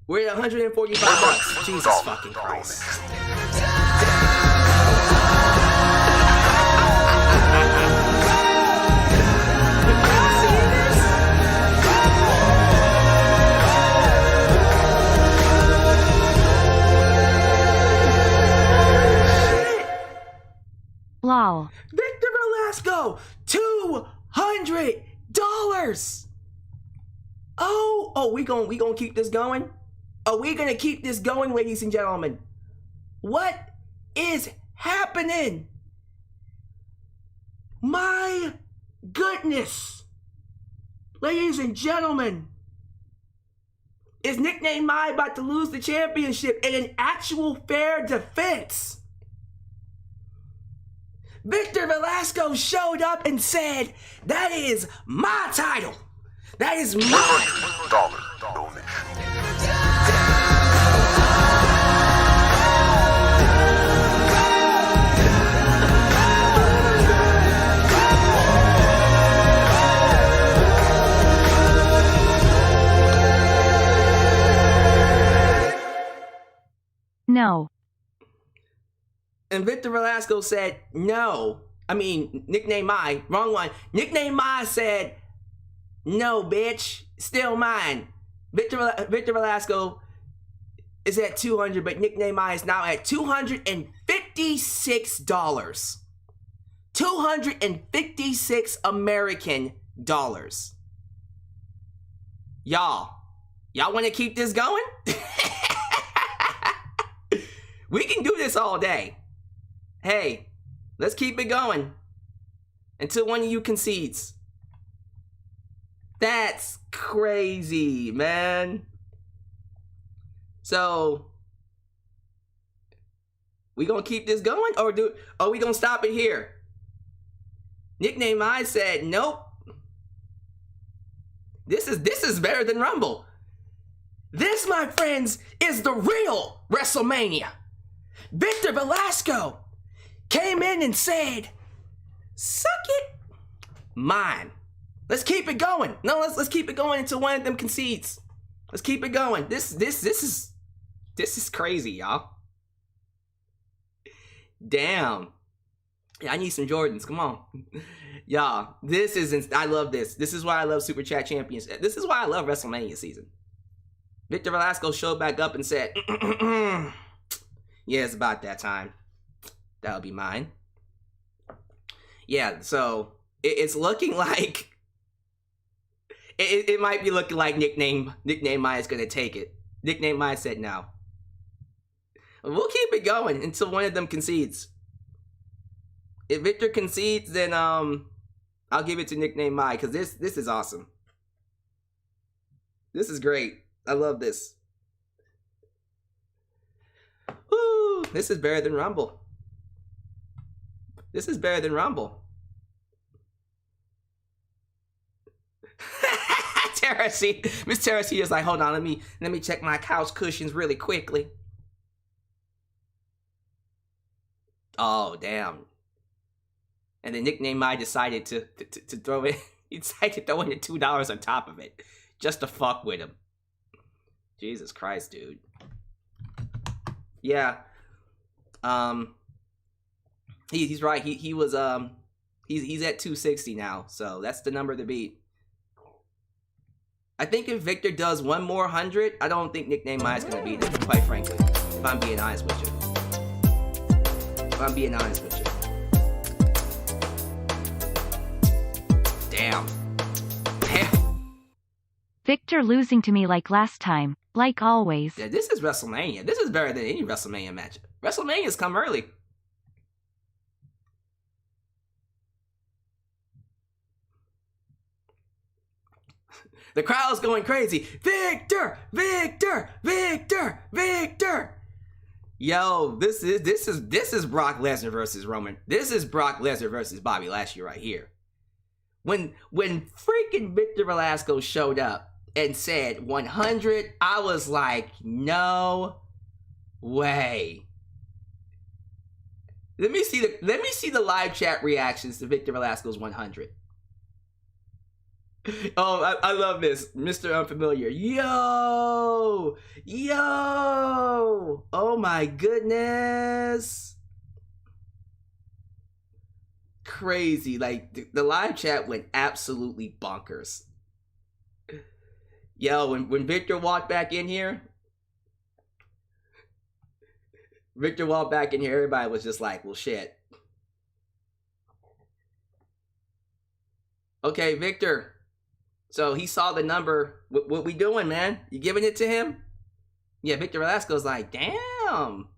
We're at $145. Jesus fucking Christ. Lol. Victor Velasco, $200. Oh, we gonna keep this going? Are we gonna keep this going, ladies and gentlemen? What is happening? My goodness. Ladies and gentlemen, is Nickname Mai about to lose the championship in an actual fair defense? Victor Velasco showed up and said, that is my title. That is mine. No. And Victor Velasco said, no. I mean, Nickname Mai, wrong one. Nickname Mai said, no, bitch, still mine. Victor Velasco is at 200, but Nickname Mai is now at $256. $256 American dollars. Y'all want to keep this going? We can do this all day. Hey, let's keep it going until one of you concedes. That's crazy, man. So, we gonna keep this going, or are we gonna stop it here? Nickname I said, nope. This is better than Rumble. This, my friends, is the real WrestleMania. Victor Velasco came in and said, suck it. Mine. Let's keep it going. No, let's keep it going until one of them concedes. Let's keep it going. This is crazy, y'all. Damn. Yeah, I need some Jordans. Come on. Y'all, I love this. This is why I love Super Chat Champions. This is why I love WrestleMania season. Victor Velasco showed back up and said, yeah, it's about that time. That'll be mine. Yeah, so it's looking like it might be looking like Nickname Maya's gonna take it. Nickname Maya said no. We'll keep it going until one of them concedes. If Victor concedes, then I'll give it to Nickname Maya, because this is awesome. This is great. I love this. Woo! This is better than Rumble. This is better than Rumble. Miss Tara C is like, hold on, let me check my couch cushions really quickly. Oh, damn. And then Nickname I decided to throw it. He decided to throw in the $2 on top of it, just to fuck with him. Jesus Christ, dude. Yeah. He's right. He was he's at 260 now, so that's the number to beat. I think if Victor does one more 100, I don't think Nickname Maya's gonna beat it, quite frankly. If I'm being honest with you. Damn. Victor losing to me like last time, like always. Yeah, this is WrestleMania. This is better than any WrestleMania match. WrestleMania's come early. The crowd's going crazy. Victor! Victor! Victor! Victor! Yo, this is Brock Lesnar versus Roman. This is Brock Lesnar versus Bobby Lashley right here. When freaking Victor Velasco showed up and said 100, I was like, no way. Let me see the live chat reactions to Victor Velasquez's 100. Oh, I love this. Mr. Unfamiliar. Yo! Oh my goodness. Crazy. Like, the live chat went absolutely bonkers. Yo, when Victor walked back in here, everybody was just like, well, shit. Okay, Victor. So he saw the number. What we doing, man? You giving it to him? Yeah, Victor Velasquez like, damn.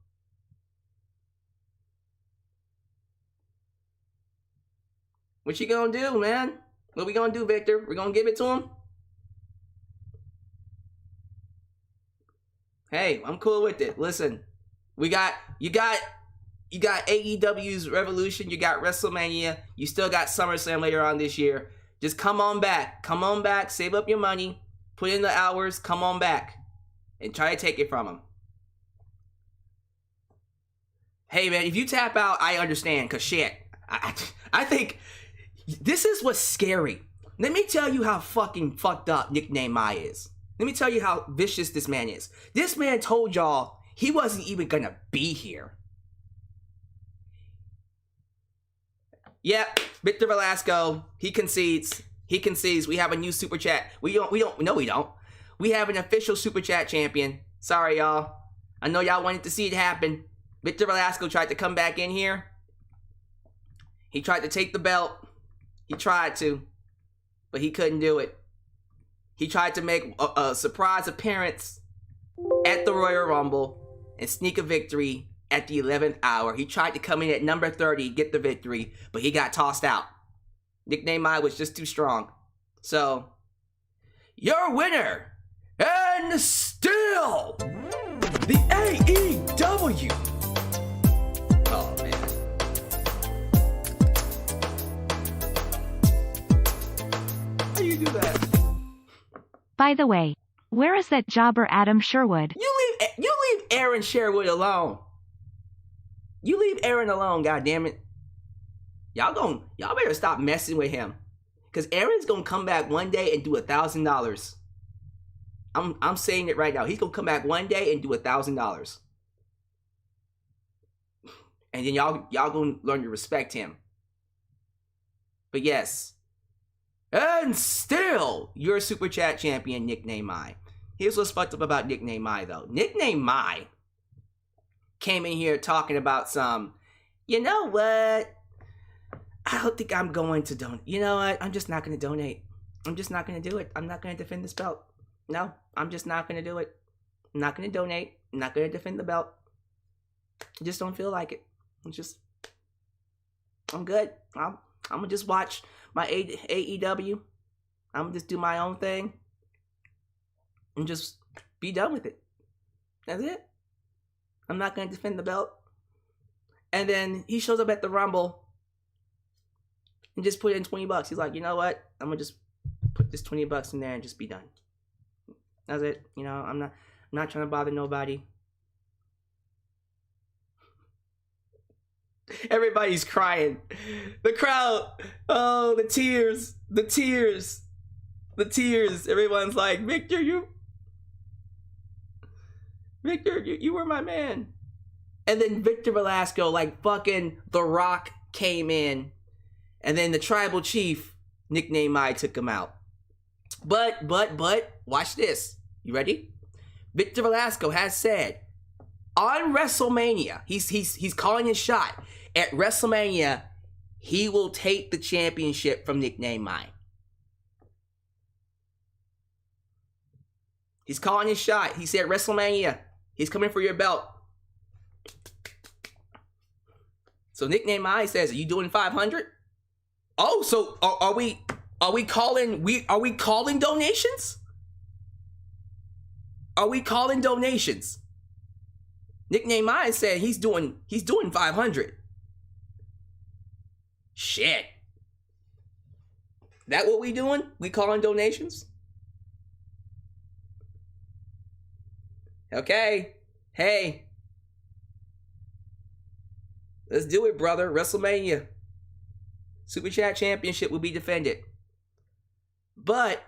What you gonna do, man? What we gonna do, Victor? We gonna give it to him? Hey, I'm cool with it. Listen, you got AEW's Revolution, you got WrestleMania, you still got SummerSlam later on this year. Just come on back. Come on back, save up your money, put in the hours, come on back, and try to take it from him. Hey, man, if you tap out, I understand, because shit, I think this is what's scary. Let me tell you how fucking fucked up Nickname My is. Let me tell you how vicious this man is. This man told y'all he wasn't even gonna be here. Yep, Victor Velasco, he concedes. We have a new Super Chat. We don't. We have an official Super Chat champion. Sorry, y'all. I know y'all wanted to see it happen. Victor Velasco tried to come back in here. He tried to take the belt. He tried to, but he couldn't do it. He tried to make a surprise appearance at the Royal Rumble and sneak a victory at the 11th hour. He tried to come in at number 30, get the victory, but he got tossed out. Nickname I was just too strong. So, your winner, and still, the AEW. Oh, man. How you do that? By the way, where is that jobber Adam Sherwood? You leave Aaron Sherwood alone. You leave Aaron alone, goddammit. Y'all better stop messing with him. Cause Aaron's gonna come back one day and do $1,000. I'm saying it right now. He's gonna come back one day and do $1,000. And then y'all gonna learn to respect him. But yes. And still, your Super Chat champion, Nickname My. Here's what's fucked up about Nickname My, though. Nickname My came in here talking about some, you know what? I don't think I'm going to donate. You know what? I'm just not going to donate. I'm just not going to do it. I'm not going to defend this belt. No, I'm just not going to do it. I'm not going to donate. I'm not going to defend the belt. I just don't feel like it. I'm good. I'm going to just watch my AEW. I'm going to just do my own thing and just be done with it. That's it. I'm not going to defend the belt. And then he shows up at the Rumble and just put in $20. He's like, you know what? I'm going to just put this $20 in there and just be done. That's it. You know, I'm not trying to bother nobody. Everybody's crying. The crowd. Oh, the tears. The tears. The tears. Everyone's like, Victor, you were my man. And then Victor Velasco, like fucking The Rock, came in. And then the tribal chief, Nickname I, took him out. But, watch this. You ready? Victor Velasco has said, on WrestleMania, he's calling his shot. At WrestleMania, he will take the championship from Nickname I. He's calling his shot. He said WrestleMania, he's coming for your belt. So Nickname I says, are you doing 500? Oh, so are we calling donations? Are we calling donations? Nickname I said he's doing 500. Shit. That what we doing? We calling donations? Okay. Hey. Let's do it, brother. WrestleMania. Super Chat Championship will be defended. But,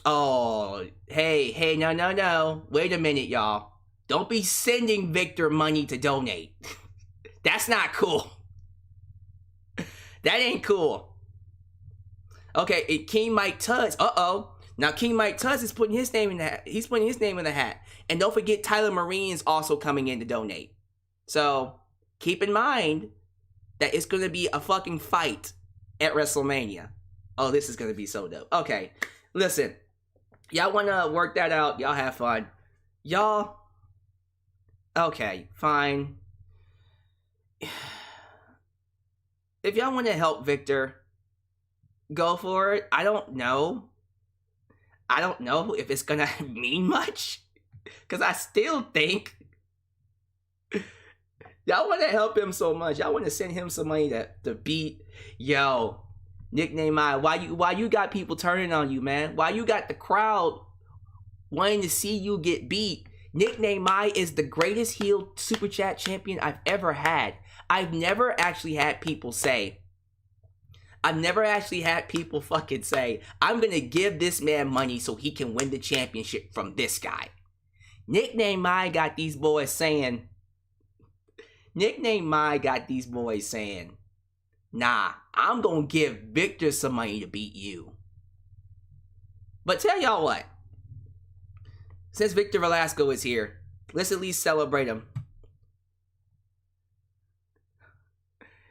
oh, hey, no. Wait a minute, y'all. Don't be sending Victor money to donate. That's not cool. That ain't cool. Okay, King Mike Tuds. Uh-oh. Now King Mike Tuds is putting his name in the hat. He's putting his name in the hat. And don't forget Tyler Marine's also coming in to donate. So, keep in mind that it's going to be a fucking fight at WrestleMania. Oh, this is going to be so dope. Okay, listen. Y'all want to work that out. Y'all have fun. Y'all. Okay, fine. If y'all want to help Victor, go for it. I don't know if it's going to mean much. Because I still think y'all want to help him so much. Y'all want to send him some money to beat. Yo, Nickname I. Why you got people turning on you, man? Why you got the crowd wanting to see you get beat? Nickname I is the greatest heel Super Chat champion I've ever had. I've never actually had people fucking say, I'm going to give this man money so he can win the championship from this guy. Nickname I got these boys saying, nah, I'm going to give Victor some money to beat you. But tell y'all what, since Victor Velasco is here, let's at least celebrate him.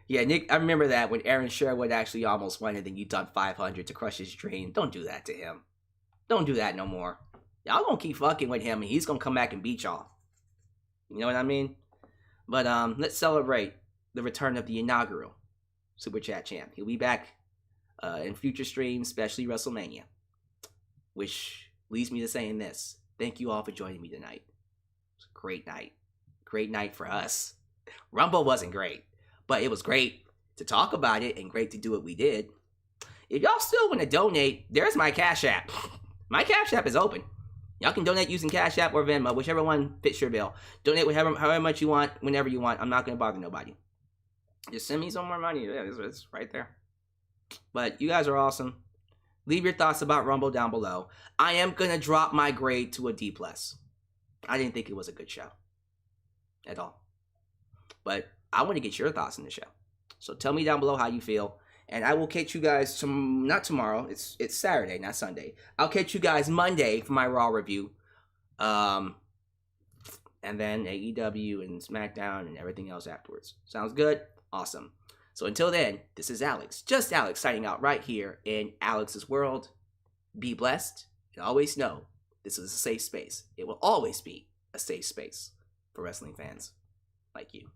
Yeah, Nick, I remember that when Aaron Sherwood actually almost won and then you done 500 to crush his dream. Don't do that to him. Don't do that no more. Y'all gonna keep fucking with him and he's gonna come back and beat y'all. You know what I mean? But let's celebrate the return of the inaugural Super Chat champ. He'll be back in future streams, especially WrestleMania. Which leads me to saying this. Thank you all for joining me tonight. It was a great night. Great night for us. Rumble wasn't great, but it was great to talk about it and great to do what we did. If y'all still want to donate, there's my Cash App. My Cash App is open. Y'all can donate using Cash App or Venmo, whichever one fits your bill. Donate however much you want, whenever you want. I'm not going to bother nobody. Just send me some more money. Yeah, it's right there. But you guys are awesome. Leave your thoughts about Rumble down below. I am going to drop my grade to a D+. I didn't think it was a good show. At all. But I want to get your thoughts on the show. So tell me down below how you feel. And I will catch you guys, not tomorrow. It's Saturday, not Sunday. I'll catch you guys Monday for my Raw review. And then AEW and SmackDown and everything else afterwards. Sounds good? Awesome. So until then, this is Alyx. Just Alyx signing out right here in Alyx's world. Be blessed. And always know this is a safe space. It will always be a safe space for wrestling fans like you.